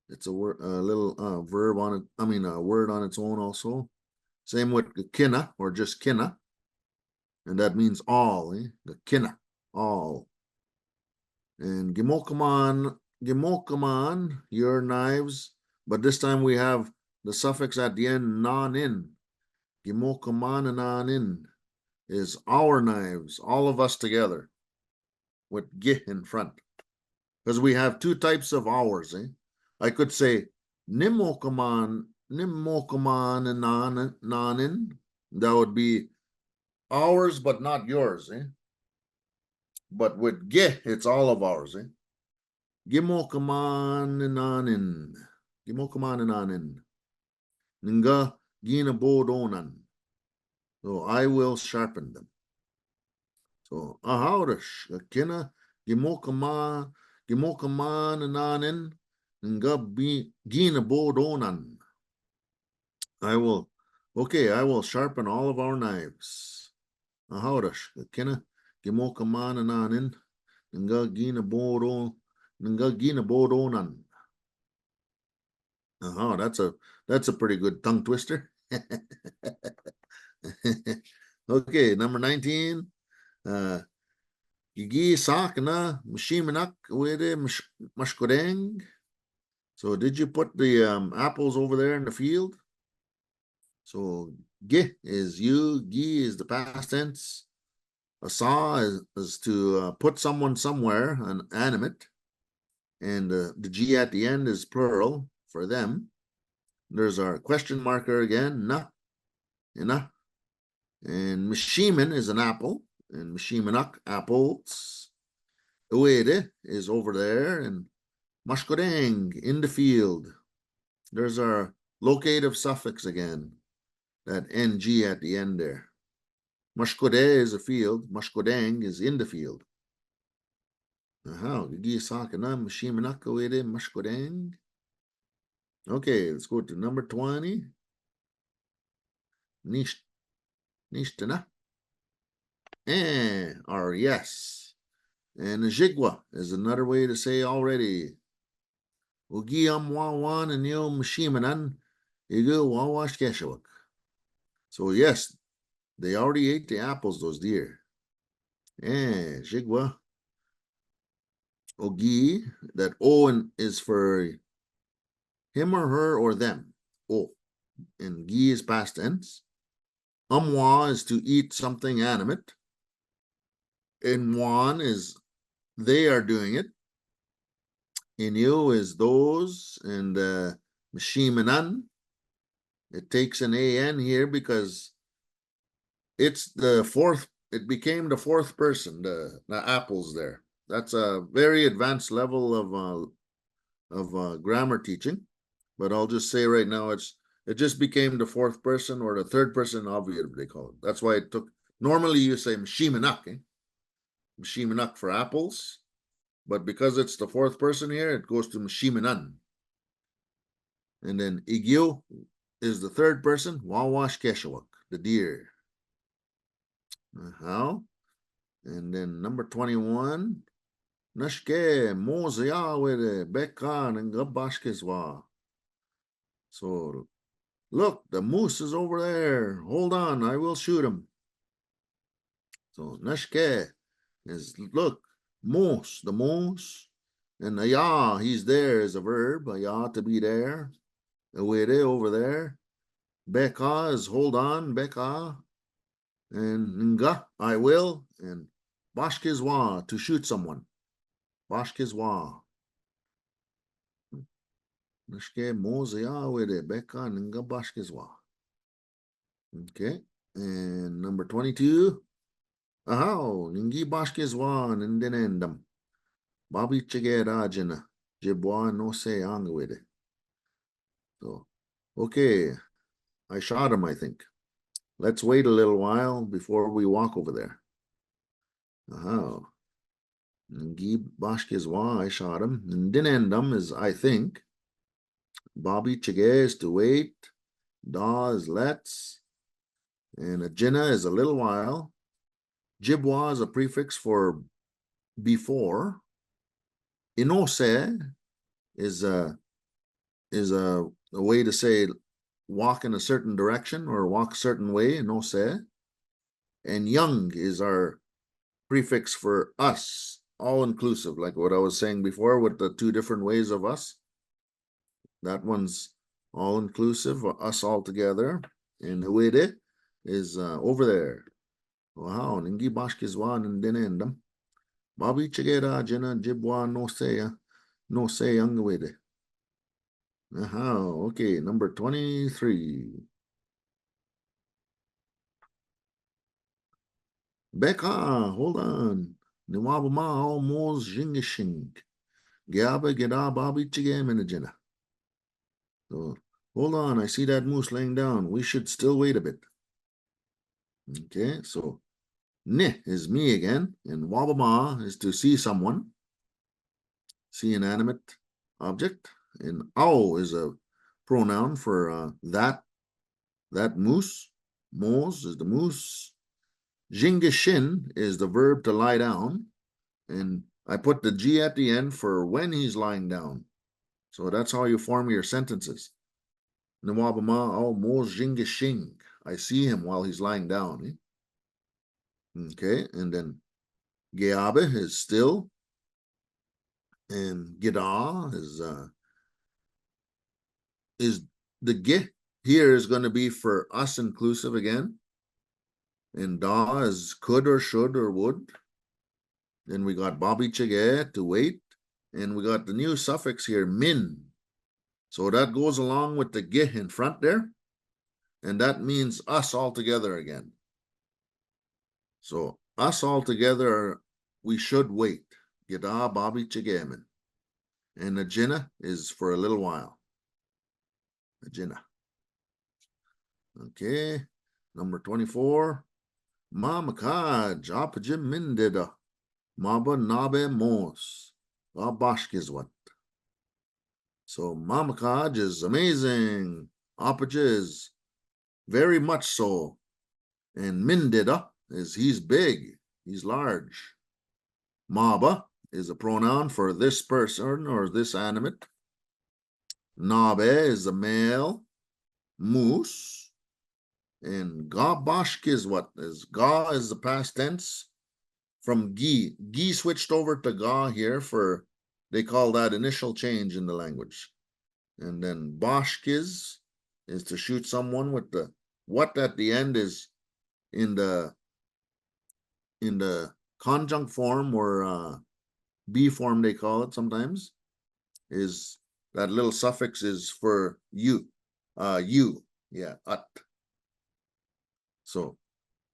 It's a word, a little verb on it. I mean, a word on its own also. Same with kina or just kina. And that means all. The kina, all. And gimokaman, your knives. But this time we have the suffix at the end, non-in. Gimokaman and non-in is our knives, all of us together, with gi in front. Because we have two types of ours. I could say nimokaman and non-in. That would be ours, but not yours. But with gi, it's all of ours. Gimokaman and non-in. Gimokaman and non-in. Nga gina bodonan. So I will sharpen them. So ahaudish kina gimokaman nanin nga gina bodonan. I will sharpen all of our knives. Ahaudish kina gimokaman nanin nga gina bodonan. That's a pretty good tongue twister. Okay, number 19. Gigi sakna mashimanak with mashkodeng. So did you put the apples over there in the field? So gi is you, gi is the past tense. A saw is to put someone somewhere, an animate, and the g at the end is plural for them. There's our question marker again, na, ina. And Mishiman is an apple, and Mishimanak, apples. Uede is over there, and Mashkodeng, in the field. There's our locative suffix again, that ng at the end there. Mashkode is a field, Mashkodeng is in the field. Mashkodeng. Okay, let's go to number 20. Nishtana. Or yes. And Jigwa is another way to say already. Ugiyam wawan and yo mashimanan igu wawash keshawak. So yes, they already ate the apples, those deer. Jigwa. Ogi, that O is for him or her or them. O. And gi is past tense. Umwa is to eat something animate. And wan is they are doing it. Inyo is those, and Mashimanan. It takes an an here because it's the fourth. It became the fourth person. The apples there. That's a very advanced level of grammar teaching. But I'll just say right now, it just became the fourth person or the third person obviative, they call it. That's why it took. Normally you say Mashimanak, Mashimanak for apples. But because it's the fourth person here, it goes to Mashimanan. And then Igyo is the third person, Wawash Keshawak, the deer. How? And then number 21, Nashke Mozaya with Bekan and Gabashkeswa. So look, the moose is over there. Hold on, I will shoot him. So Nashke is look. Moose, the moose, and ayah, he's there is a verb, ayah, to be there. Awede over there. Beka is hold on, beka. And nga, I will. And bashkizwa, to shoot someone. Bashkizwa. Nishke Mozia with it. Beka Ninga Bashkizwa. Okay. And number 22. Ahau, Ningi Bashkizwa Nindinendam. Bobby Chigera Jibwa no say ang with it. So, okay. I shot him, I think. Let's wait a little while before we walk over there. Ahau. Ningi Bashkizwa, I shot him. Nindinendam is, I think. Bobby Chige is to wait. Da is let's. And Ajina is a little while. Jibwa is a prefix for before. Inose is a way to say walk in a certain direction or walk a certain way, inose. And young is our prefix for us, all inclusive, like what I was saying before with the two different ways of us. That one's all inclusive, us all together. And Huede is over there. Wow, Ningi Bashkizwan and Dinendam. Bobby Chigera Jena Jibwa no say young Huede. Okay, number 23. Becca, hold on. Niwabama almost jingishing. Gaba Geda Bobby Chigam and Jena. So hold on, I see that moose laying down. We should still wait a bit. Okay, so ne is me again, and wabama is to see someone, see an animate object, and ao is a pronoun for that moose. Mos is the moose. Jingishin is the verb to lie down, and I put the G at the end for when he's lying down. So that's how you form your sentences. Nwabama ao mos jingishing. I see him while he's lying down. Okay, and then Geabe is still, and Gida is the ge here is going to be for us inclusive again, and da is could or should or would. Then we got Bobby Chige to wait, and we got the new suffix here min, so that goes along with the ge in front there, and that means us all together again. So us all together, we should wait. Gida Bobby Chigemin. And Ajina is for a little while. Ajina. Okay. Number 24. Mamakaj Apajim Mindida. Maba Nabe Mos. Bashkizwat. So Mamakaj is amazing. Apaj is very much so. And Mindida is he's big, he's large. Maba is a pronoun for this person or this animate. Nabe is a male moose. And Gabashk is what is Ga is the past tense from Gi. Gi switched over to Ga here for, they call that initial change in the language. And then Bashkiz is to shoot someone with the what at the end is in the conjunct form or B form they call it sometimes, is that little suffix is for you, yeah, at. So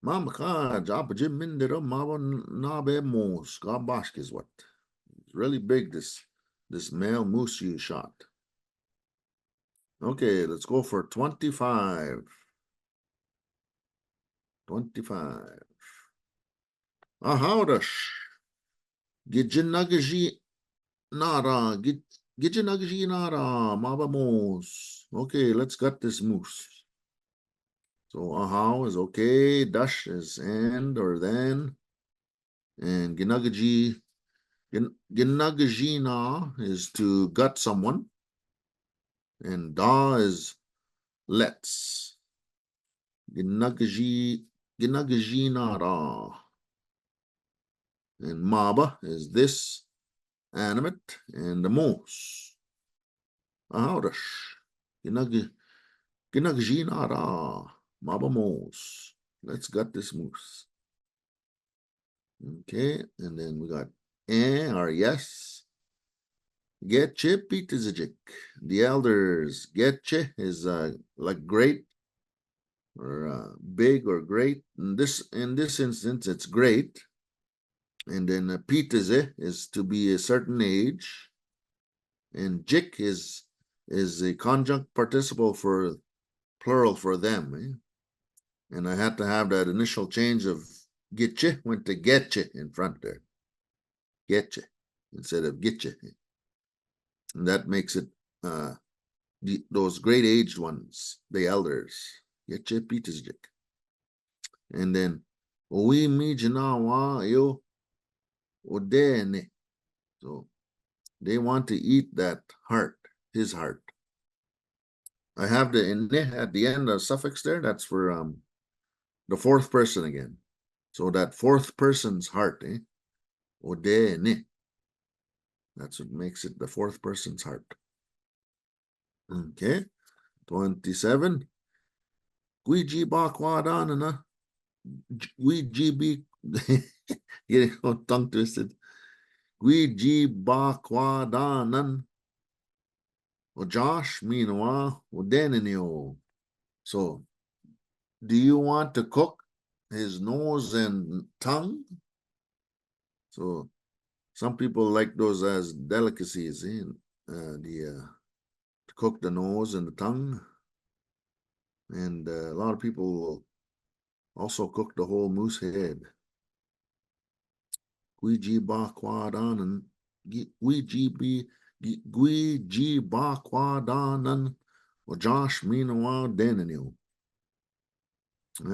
Mamaka Japajim Mindero Mava Nabe Moose Gabask is what. It's really big, this male moose you shot. Okay, let's go for 25. 25. Ahaudash. Gijinagaji Nara. Gijinagaji Nara. Maba moose. Okay, let's get this moose. So ahau is okay. Dash is and or then. And Ginagaji. Ginagajina is to gut someone. And da is let's. Ginagajinara. And Maba is this animate and the moose. Ahaudash. Ginagjinara. Maba moose. Let's gut this moose. Okay, and then we got or yes. Getche Pitizijik. The elders. Getche is like great or big or great. In this instance, it's great. And then Pitize is to be a certain age. And jik is a conjunct participle for plural for them. Eh? And I had to have that initial change of getche went to getche in front there. Getche instead of getche. And that makes it those great aged ones, the elders. Getche Pitizjik. And then we mijanawa yo odene. So they want to eat that heart, his heart. I have the in at the end of suffix there. That's for the fourth person again. So that fourth person's heart, eh? Odene. That's what makes it the fourth person's heart. Okay. 27. Guiji bakwadanana. Guiji getting tongue twisted. Guiji bakwadanan. Well, Josh, meanwhile, Udenenio. So, do you want to cook his nose and tongue? So, some people like those as delicacies, eh? To cook the nose and the tongue. And a lot of people will also cook the whole moose head. Guiji bakwadanan. Guiji bakwadanan. Well, Josh, meanwhile, Denenil.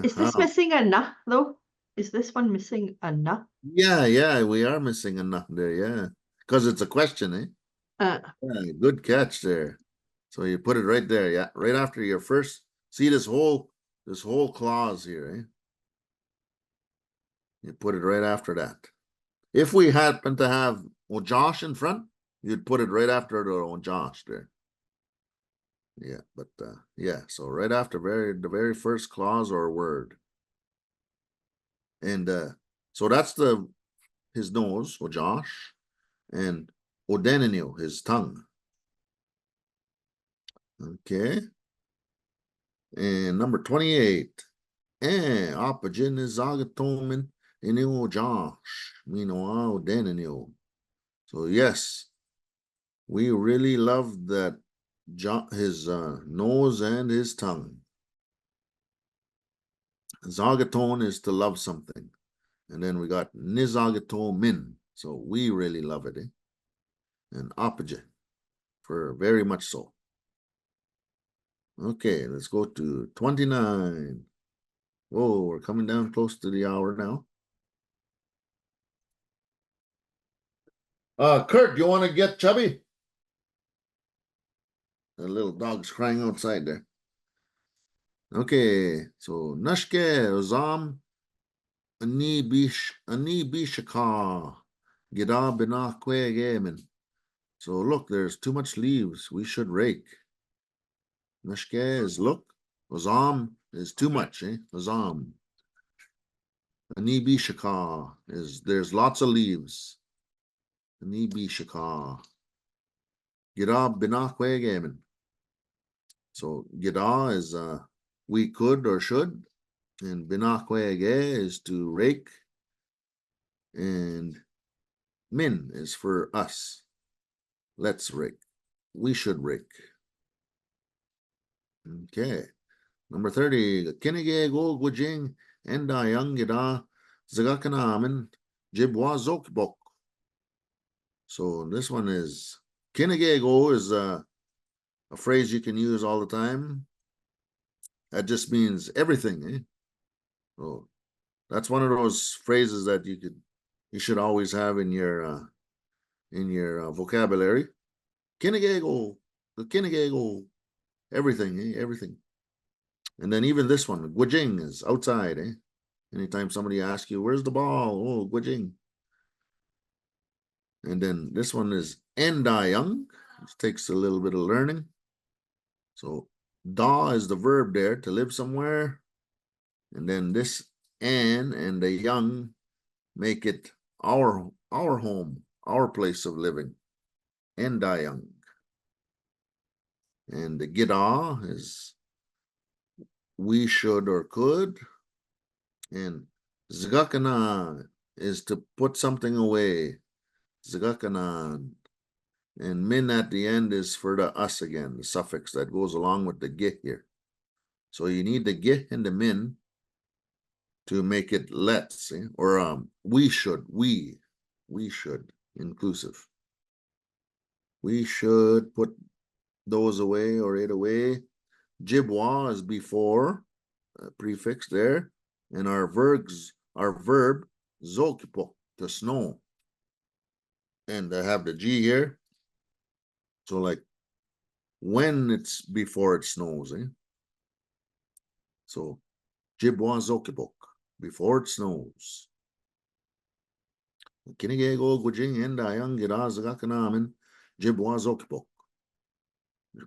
Is this missing a na though? Is this one missing a na? Yeah, we are missing a na there, yeah. Because it's a question, eh? Yeah, good catch there. So you put it right there, yeah, right after your first. See this whole clause here, eh? You put it right after that. If we happen to have Josh in front, you'd put it right after the Josh there. Yeah, but yeah, so right after the very first clause or word. And so that's his nose, or Josh, and Odenenil, his tongue. Okay. And number 28. And Opagin is Zagatomin in Josh. Meanwhile, Odenenil. So yes, we really love that his nose and his tongue. Zagaton is to love something. And then we got Nizagaton min. So we really love it, eh? And Apage for very much so. Okay, let's go to 29. Whoa, we're coming down close to the hour now. Kurt, you want to get chubby? The little dog's crying outside there. Okay, so Nashke Ozam Ani Bishaka Gida Bina Kwe Gamen. So look, there's too much leaves. We should rake. Nashke is look. Ozam is too much, eh? Ozam. Ani Bishaka is there's lots of leaves. Ani Bishaka. Gida Bina Kwe Gamen. So Gida is we could or should, and Binakwege is to rake, and min is for us. Let's rake. We should rake. Okay. Number 30. Kinige go gujing enda yangida zagakanamen jibwa zokbok. So this one is Kinige go is a phrase you can use all the time. That just means everything, eh? So that's one of those phrases that you should always have in your vocabulary. Kinigego, the kinigego, everything, eh? Everything. And then even this one, gwajing is outside, eh? Anytime somebody asks you, where's the ball? Oh, gwajing. And then this one is endayang, which takes a little bit of learning. So da is the verb there, to live somewhere. And then this and the young make it our home, our place of living. endayang. And the gida is we should or could. And zgakana is to put something away. Zgakanan. And min at the end is for the us again, the suffix that goes along with the gih here. So you need the gih and the min to make it let's, see? Or we should, inclusive. We should put those away or it away. Jibwa is before, prefix there. And our verb, zokipo, to snow. And I have the G here. So like when it's before it snows, eh? So Jibwa zokibok, before it snows. Kinigego gujing and ayang girazagakanamin, Jibwa zokibok.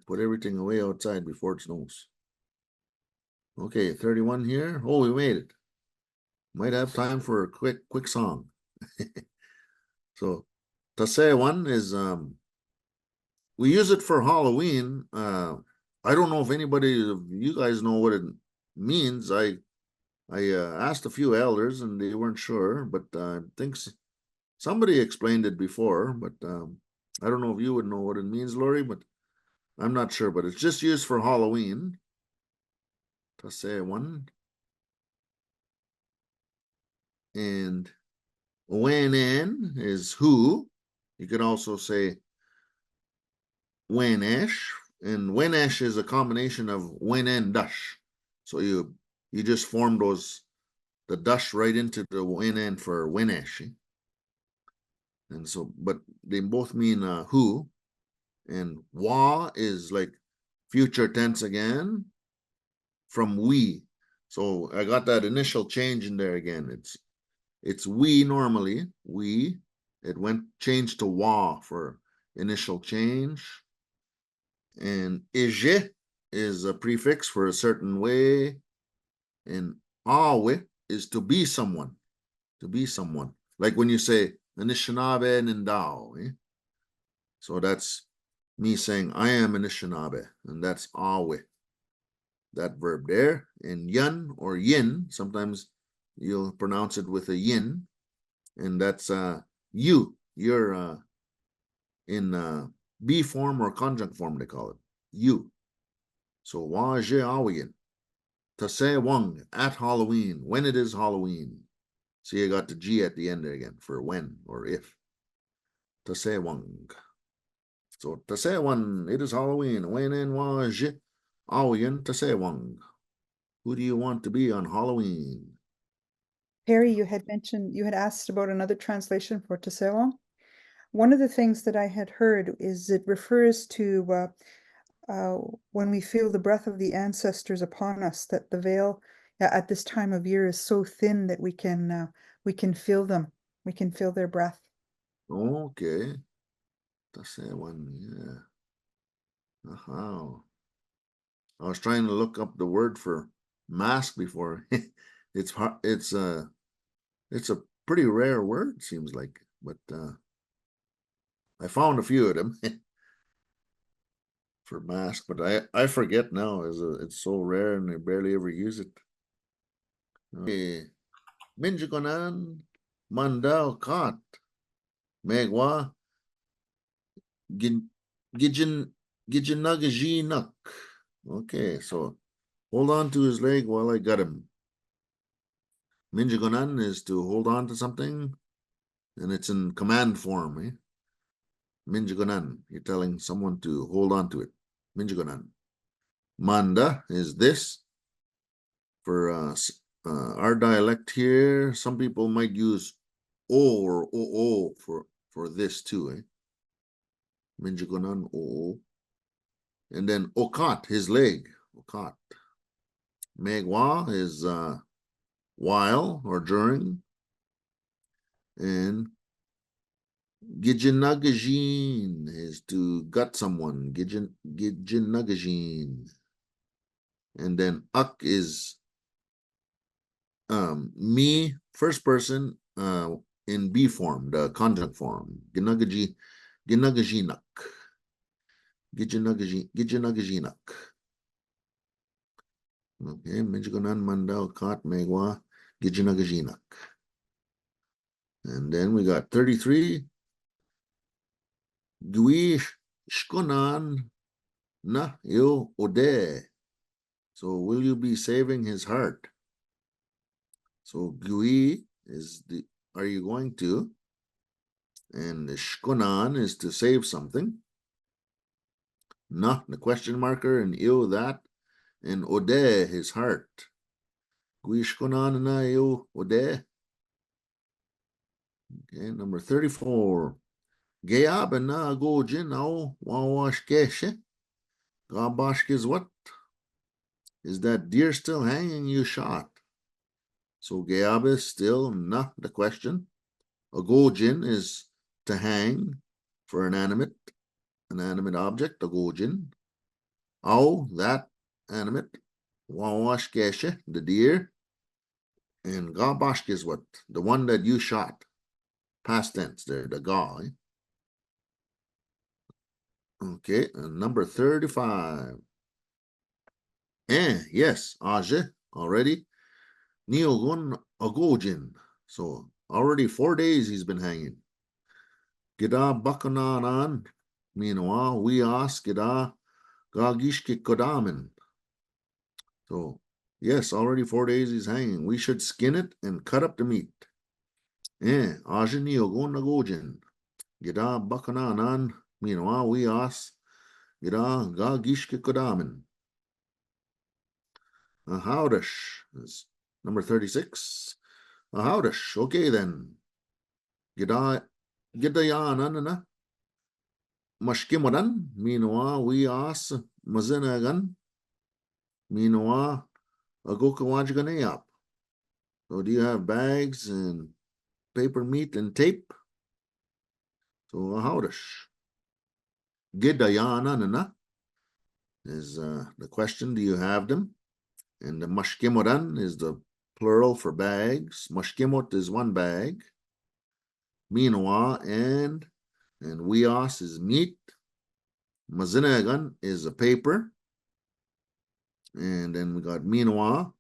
Put everything away outside before it snows. Okay, 31 here. Oh, we made it. Might have time for a quick song. So Tase one is we use it for Halloween. I don't know if anybody of you guys know what it means. I asked a few elders and they weren't sure, but I think somebody explained it before, but I don't know if you would know what it means, Lori, but I'm not sure, but it's just used for Halloween. Tase one. And wenen is who. You could also say wenesh, and wenesh is a combination of wenen dash. So you just form the dash right into the wenen for wenesh. And so, but they both mean who. And wa is like future tense again from we. So I got that initial change in there again. It's we normally, we. It went changed to wa for initial change. And ije is a prefix for a certain way. And awe is to be someone. To be someone. Like when you say Anishinaabe Nindao. Eh? So that's me saying I am Anishinaabe. And that's awe. That verb there. And yun or yin, sometimes you'll pronounce it with a yin. And that's you. You're in B form or conjunct form, they call it. You. So wa je awiyin. Tase wang at Halloween, when it is Halloween. See, I got the G at the end there again for when or if. Tase wang. So tase wan, it is Halloween. When and wa je awiyin tase wang. Who do you want to be on Halloween? Perry, you had asked about another translation for Tasewang. One of the things that I had heard is it refers to when we feel the breath of the ancestors upon us, that the veil at this time of year is so thin that we can feel them. We can feel their breath. Okay. Tasewang, yeah. I was trying to look up the word for mask before. It's hard. It's a pretty rare word, seems like, but I found a few of them for mask, but I forget now. It's so rare and I barely ever use it. Okay, Minjikonan Mandao Kat Megwa Gijinagajinak. Okay, so hold on to his leg while I got him. Minjigonan is to hold on to something, and it's in command form. Eh? Minjigonan, you're telling someone to hold on to it. Minjigonan. Manda is this. For our dialect here, some people might use o or oo for this too. Eh? Minjigonan oo. And then okat, his leg. Okat. Megwa is while or during. And Gijinagajin is to gut someone. Gijinagajin. And then Ak is me, first person in B form, the conjunct form. Ginagaji Ginagajinak. Gijinagajinak. Okay, Michiganan Mandel Kot Megwa Gijinagajinak. And then we got 33. Gui Shkonan Na Yo Ode. So will you be saving his heart? So Gui is the are you going to? And the Shkonan is to save something. Na, the question marker, and Yo that, and Ode his heart. Gui Shkonan Na Yo Ode. Okay, number 34. Gayab and na go jinao wawash keshe. Gabash is what? Is that deer still hanging? You shot. So Gayab is still na the question. A gojin is to hang for an animate object, a gojin. Au, that animate. Wawash keshe, the deer. And gabash is what? The one that you shot. Past tense there, the guy. Okay, and number 35. Yes, Aje, already. Neogun Agojin. So already 4 days he's been hanging. Gida Bakananan. Meanwhile, we ask Gida Gagishki Kodamin. So yes, already 4 days he's hanging. We should skin it and cut up the meat. Aje Neogun Agojin. Gida Bakananan. Meanwhile, we ask Gida Gagishki Kodamin. A howdish is number 36. A howdish. Okay then. Gidayanana. Mashkimadan. Meanwhile, we ask Mazinagan. Meanwhile, Agokawajganayap. So do you have bags and paper meat and tape? So a howdish. Gidayanana is the question. Do you have them? And the mashkimodan is the plural for bags. Mashkimot is one bag. Meanwhile, and weas is meat. Mazinagan is a paper. And then we got meanwhile.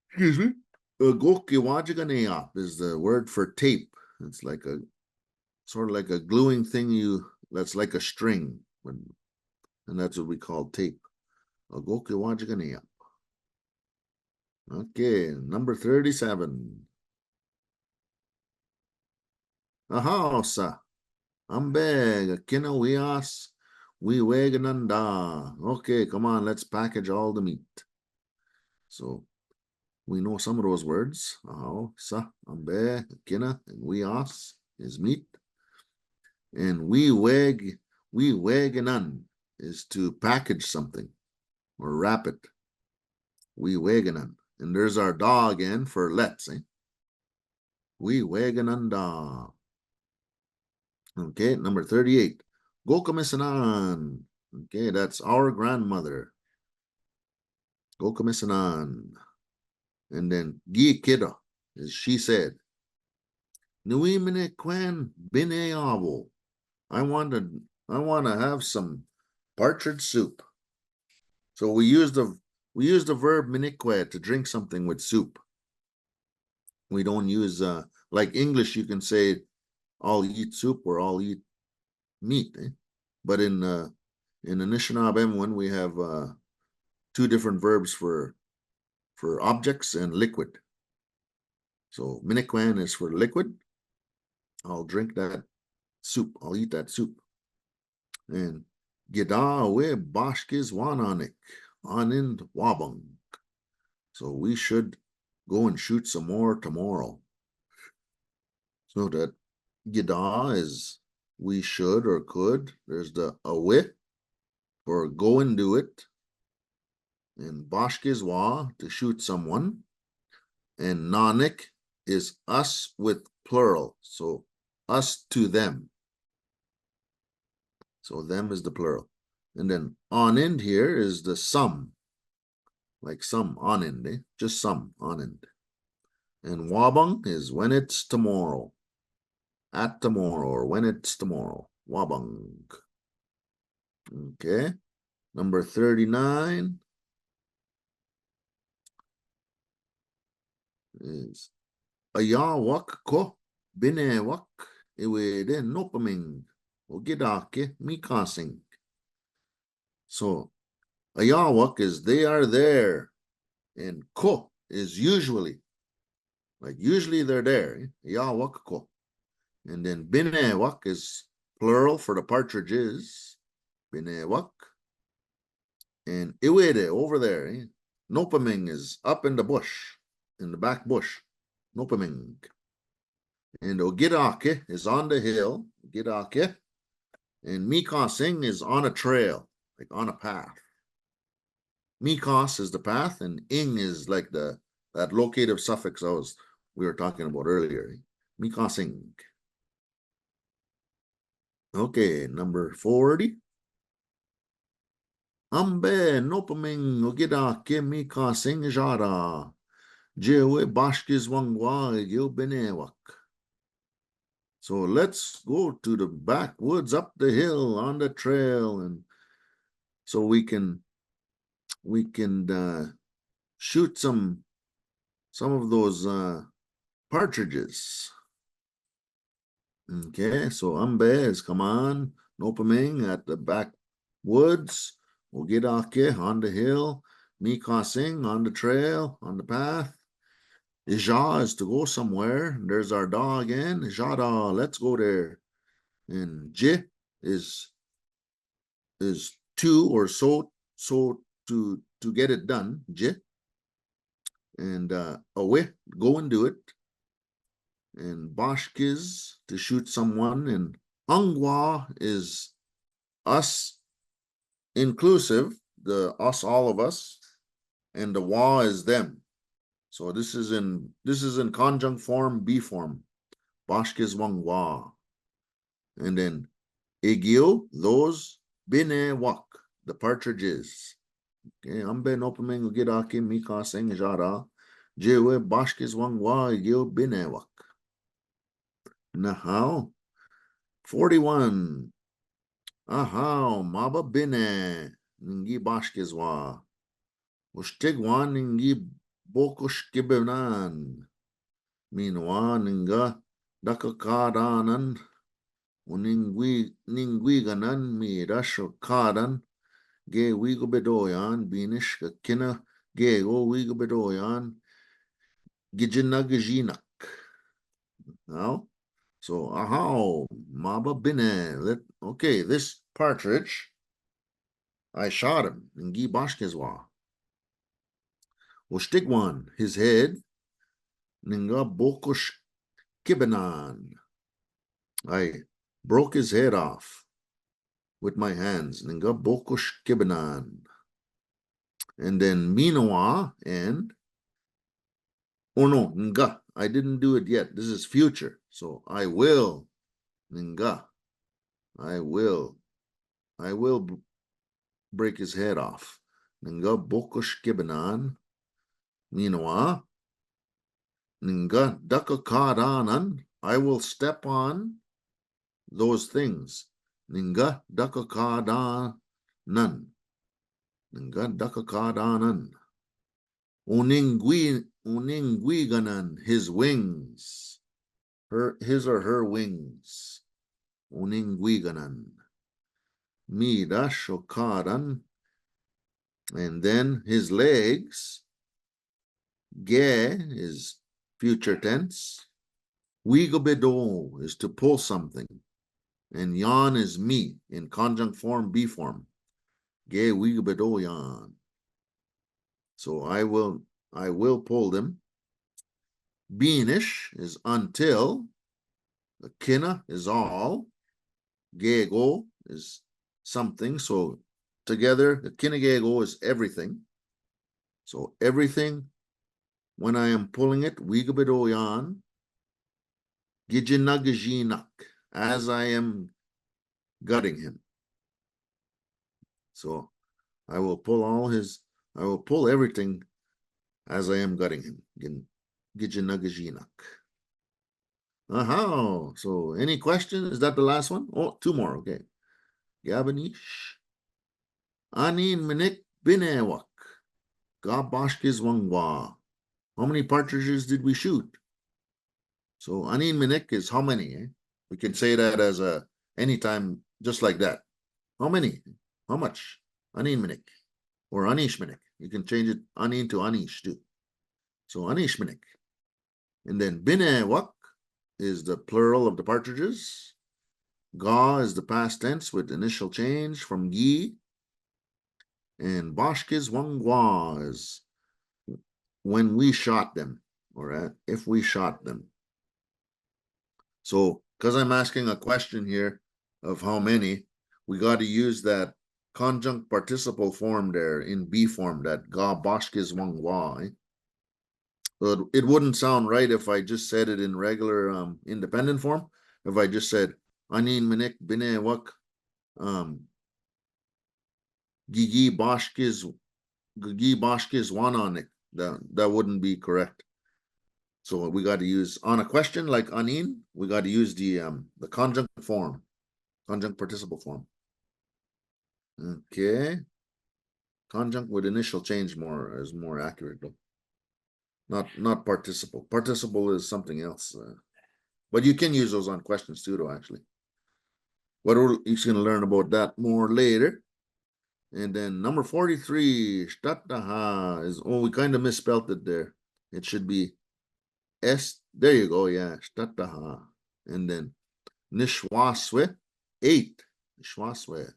Excuse me. Gokiwajiganayap is the word for tape. It's like a sort of like a gluing thing that's like a string. And that's what we call tape. Gokiwajiganayap. Okay, number 37. Ahausa. Ambeg, kinawias, we wegananda. Okay, come on, let's package all the meat. So we know some of those words. Ahausa, ambe, kina, and weas is meat. And we weganan is to package something or wrap it. We weganan. And there's our da again for let's. We wegananda. Okay, number 38. Gokamisanan. Okay, that's our grandmother. Gokamisanan. And then Gi Kida is she said. Nuimine Kwan Bine Avo. I want to have some partridge soup. So we use the verb minique to drink something with soup. We don't use like English. You can say, "I'll eat soup" or "I'll eat meat." But in the Anishinaabe one, we have two different verbs for objects and liquid. So minikwan is for liquid. I'll drink that soup. I'll eat that soup. And Gidawe Bashkiz Wananik. Anind Wabang. So we should go and shoot some more tomorrow. So that Gida is we should or could. There's the awe for go and do it. And Bashkizwa to shoot someone. And Nanik is us with plural. So us to them. So them is the plural. And then on end here is the sum. Like some on end, just some on end. And wabang is when it's tomorrow. At tomorrow or when it's tomorrow. Wabang. Okay. Number 39 is Ayawak ko binewak iwede nopaming ogidake mikasing. So Ayawak is they are there, and ko is usually, like usually they're there. Ayawak ko. And then binewak is plural for the partridges. Binewak. And iwede over there. Nopaming is up in the bush, in the back bush. Nopaming. And Ogidake is on the hill. Ogidake. And Mikasing is on a trail, like on a path. Mikos is the path, and ing is like that locative suffix we were talking about earlier. Mikasing. Okay, number 40. Ambe nopaming ogidake mikasing jara. Jewe bashkiz wangwa gil benewak. So let's go to the backwoods up the hill on the trail, and so we can shoot some of those partridges. Okay, so Ambe is come on, Nopaming at the backwoods, Ogidake on the hill, Mikasing on the trail, on the path. Ija is to go somewhere. There's our dog again. Ijada, let's go there. And J is to or so to get it done. J. And away, go and do it. And Bashkiz to shoot someone. And Angwa is us inclusive, the us, all of us, and the wa is them. So this is in conjunct form, B form. Bashkiz wangwa. And then Egio, those bine wak, the partridges. Okay, ambe nopaming ugidaki mikasing jara. Jewe bashkiz wangwa egio bine wak. Nahao 41. Ahao maba bine ningi bashkizwa. Ushtigwan ningi bokush kibenan. Minwa ninga dakakadanan. Ningwiganan mi rasho kadan. Ge wigo bedoyan binish kina ge go wigo bedoyan. Gijinagijinak. Now, so ahao maba bine. Okay, this partridge, I shot him in Gi Bashkizwa. Ushtigwan, his head, Ninga Bokush Kibanan. I broke his head off with my hands. Ninga Bokush Kibanan. And then Minoa and Nga. I didn't do it yet. This is future. So I will. Ninga. I will break his head off. Ninga Bokush Kibanan. Minoa. Ninga Dakakadanan. I will step on those things. Ninga Dakakadanan. Ninga Dakakadanan. Uningwiganan, his wings. His or her wings. Uningwiganan. Mida shokadan. And then his legs. Ge is future tense. Wigobedo is to pull something. And yan is me in conjunct form, B form. Ge wigobedo yan. So I will pull them. Beanish is until. The kina is all. Gego is something. So together, the kina gego is everything. So everything, when I am pulling it, wigobedo yan. Gijinagijinak, as I am gutting him. So I will pull everything as I am gutting him. Gijinagijinak. So any questions? Is that the last one? Oh, two more. Okay. Gabanish. Anin minik binewak. Gabashkiz wangwa. How many partridges did we shoot? So anin minik is how many? Eh? We can say that as a anytime, just like that. How many? How much? Anin minik or anish minik. You can change it anin to anish too. So anish minik. And then binewak is the plural of the partridges. Ga is the past tense with initial change from gi. And bashkiz wangwa is when we shot them, or if we shot them. So, because I'm asking a question here of how many, we got to use that conjunct participle form there in B form, that ga bashkiz wangwa. So it wouldn't sound right if I just said it in regular independent form. If I just said anin minik binewak gigi bashkiz wananik, that wouldn't be correct. So we got to use on a question like anin, we got to use the conjunct form, conjunct participle form. Okay. Conjunct with initial change is more accurate though. Not participle. Participle is something else. But you can use those on questions too, though, actually. But you're going to learn about that more later. And then number 43, shtataha is, we kind of misspelled it there. It should be S. There you go. Yeah, shtataha. And then nishwaswe, 8. Nishwaswe.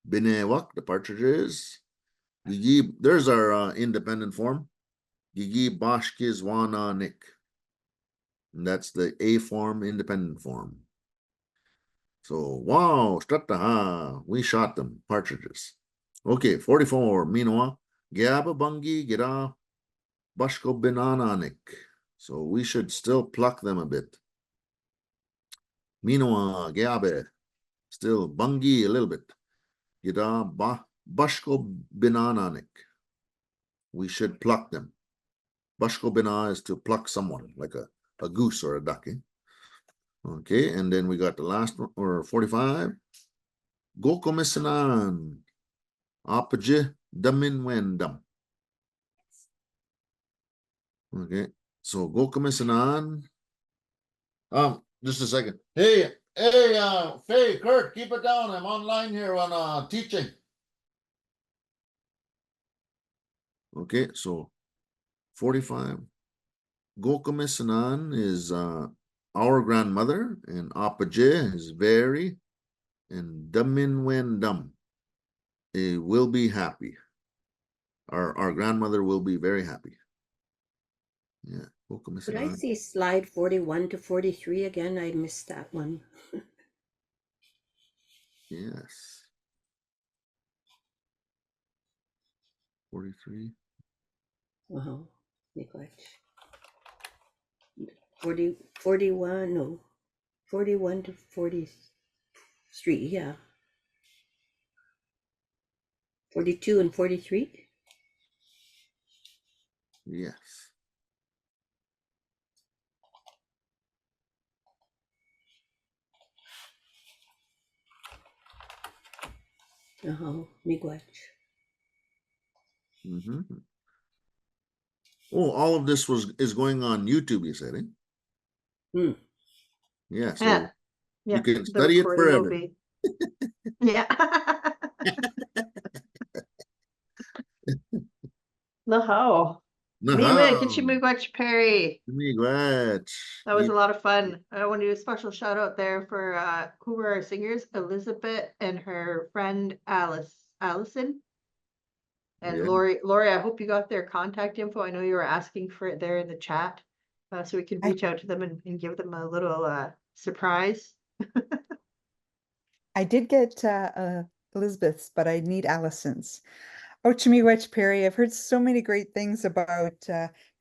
Binewak, the partridges. Gigi, there's our independent form. Gigi bashkiz wananik. And that's the A form, independent form. So, wow, strataha, we shot them, partridges. Okay, 44, Minoa, Gaba Bungi, Gira, Bashko Binananik. So we should still pluck them a bit. Minoa, Gabe, still Bungi a little bit. Gira, Bashko Binananik. We should pluck them. Bashko Bina is to pluck someone, like a goose or a duck. Eh? Okay, and then we got the last one, or 45. Gokomisinan. Apaje damin wendam. Okay, so Gokomisinan. Just a second. Hey, Faye, Kurt, keep it down. I'm online here on teaching. Okay, so 45. Gokomisinan is our grandmother, and Apaje is very, and Damin Wendam will be happy. Our grandmother will be very happy. Yeah. Could I see slide 41 to 43 again? I missed that one. Yes. 43. Wow, neglect. 41, no. 41 to 43, yeah. 42 and 43? Yes. Miigwech. Mm-hmm. Oh, all of this is going on YouTube, you said, eh? Yeah, so Yeah. you can the study it recording will forever. be- Yeah. No. Mima, get you Miigwech Perry. Miigwech. That was a lot of fun. I want to do a special shout out there for who were our singers, Elizabeth and her friend Allison. And Yeah. Lori, I hope you got their contact info. I know you were asking for it there in the chat. So we can reach out to them and give them a little surprise. I did get Elizabeth's, but I need Allison's. Oh, Miigwech Perry, I've heard so many great things about,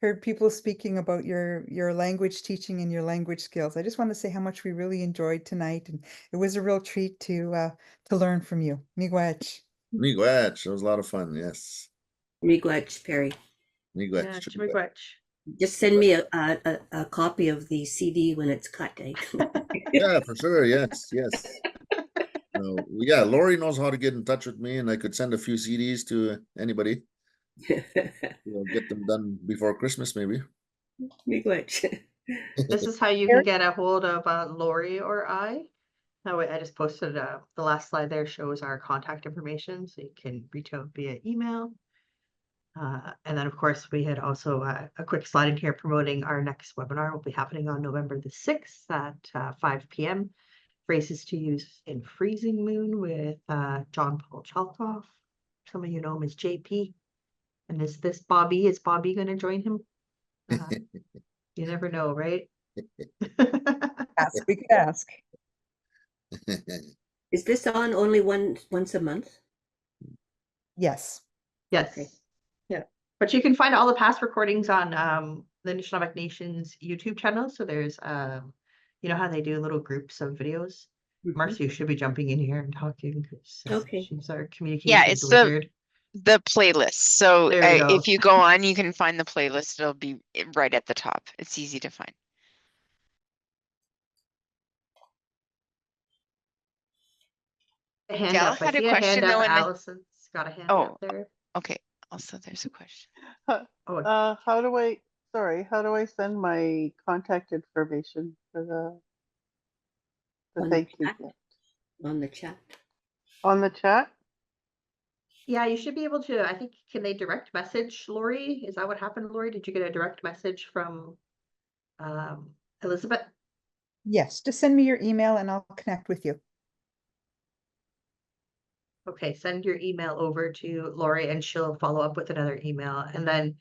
heard people speaking about your language teaching and your language skills. I just want to say how much we really enjoyed tonight, and it was a real treat to learn from you. Miigwech. Miigwech. It was a lot of fun. Yes. Miigwech Perry. Miigwech. Yeah, Miigwech. Just send me a copy of the CD when it's cut. Eh? Yeah, for sure. Yes, yes. Yeah, Lori knows how to get in touch with me, and I could send a few CDs to anybody. Get them done before Christmas, maybe. Miigwech. This is how you can get a hold of Lori or I. That way, I just posted the last slide there shows our contact information, so you can reach out via email. And then, of course, we had also a quick slide in here promoting our next webinar will be happening on November the 6th at 5 p.m. Phrases to use in Freezing Moon with John Paul Chalkoff. Some of you know him as JP. And is this Bobby? Is Bobby going to join him? You never know, right? Ask, we could ask. Is this on only once a month? Yes. Yes. Okay. Yeah. But you can find all the past recordings on the Anishinaabe Nation's YouTube channel. So there's you know how they do little groups of videos. Mhm. Marcy should be jumping in here and talking because Okay. she's our Yeah, communications it's the wizard. playlist. So There we go. if you go on, you can find the playlist. It'll be right at the top. It's easy to find. A hand Dell up. I had a see a hand question up. though in the, Allison's got a hand oh, up there. okay. Also, there's a question. Oh, How do I send my contact information for the On thank the you chat? gift? On the chat. On the chat? yeah, you should be able to. I think, can they direct message Lori? Is that what happened, Lori? Did you get a direct message from Elizabeth? Yes, just send me your email and I'll connect with you. Okay, send your email over to Lori and she'll follow up with another email. And then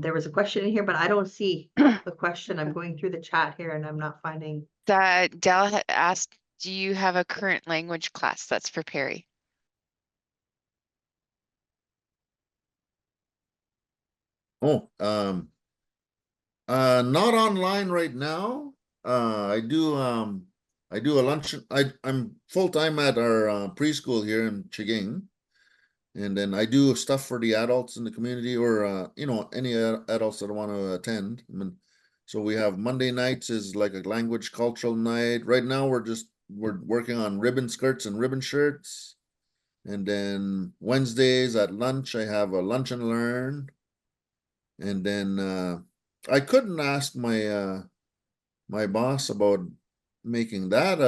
there was a question in here, but I don't see the question. I'm going through the chat here and I'm not finding. Dell had asked, do you have a current language class that's for Perry? Oh, not online right now. I do a luncheon. I'm full-time at our preschool here in Chiging. And then I do stuff for the adults in the community or any adults that want to attend. I mean, so we have Monday nights is like a language cultural night. Right now we're working on ribbon skirts and ribbon shirts. And then Wednesdays at lunch I have a lunch and learn. And then I couldn't ask my boss about making that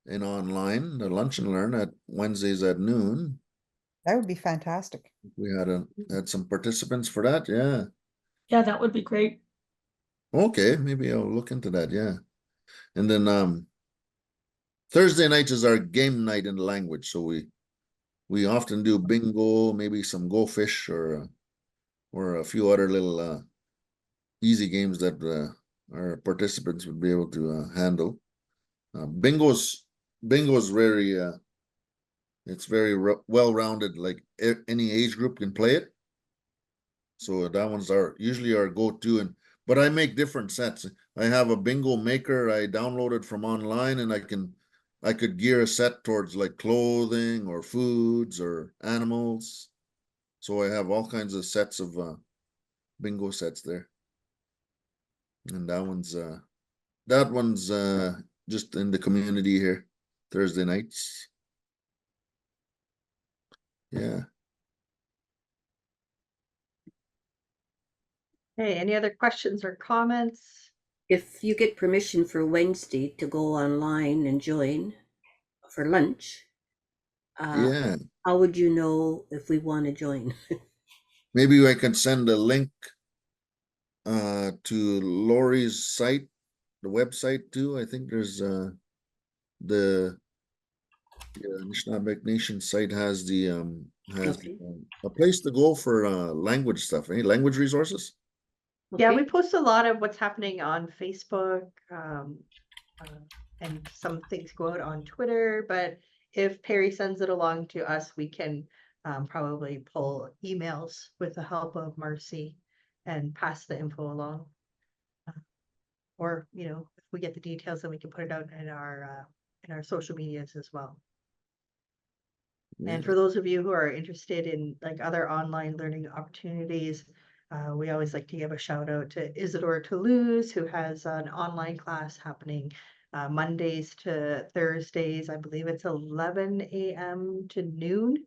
an online, the lunch and learn at Wednesdays at noon. That would be fantastic. We had some participants for that, yeah. Yeah, that would be great. Okay, maybe I'll look into that, yeah. And then Thursday nights is our game night in the language, so we often do bingo, maybe some Go Fish or a few other little easy games that our participants would be able to handle. Bingo's very it's very well-rounded, like any age group can play it. So that one's usually our go-to, but I make different sets. I have a bingo maker I downloaded from online, and I could gear a set towards like clothing or foods or animals. So I have all kinds of sets of bingo sets there. And that one's just in the community here, Thursday nights. Yeah. Hey, any other questions or comments? If you get permission for Wednesday to go online and join for lunch, Yeah. how would you know if we want to join? Maybe I can send a link to Lori's site, the website too. I think there's the Anishinaabe Nation site has Okay. a place to go for language stuff, language resources. Yeah, Okay. we post a lot of what's happening on Facebook, and some things go out on Twitter, but if Perry sends it along to us, we can probably pull emails with the help of Marcy and pass the info along. Or, if we get the details, then we can put it out in our social medias as well. And for those of you who are interested in like other online learning opportunities, We always like to give a shout out to Isidore Toulouse, who has an online class happening Mondays to Thursdays. I believe it's 11 a.m. to noon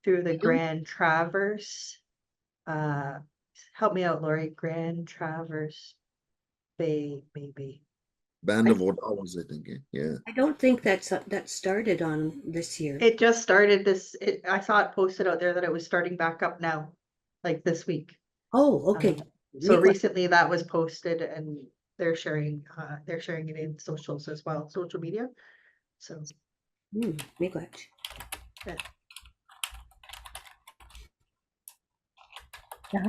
through the Grand Traverse. Help me out, Lori. Grand Traverse Bay, maybe. Band of Ottawas, I think, yeah. I don't think that started on this year. It just started this. I saw it posted out there that it was starting back up now, like this week. Oh, okay. So Miigwech. recently that was posted and they're sharing it in socials as well, social media. So Miigwech.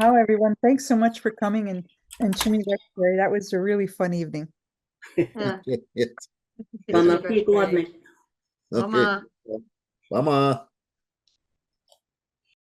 How everyone, thanks so much for coming and Chimigwech, Terry. That was a really fun evening. yeah. Yes. Mama It's very Pigwabit. great. Mama. Mama.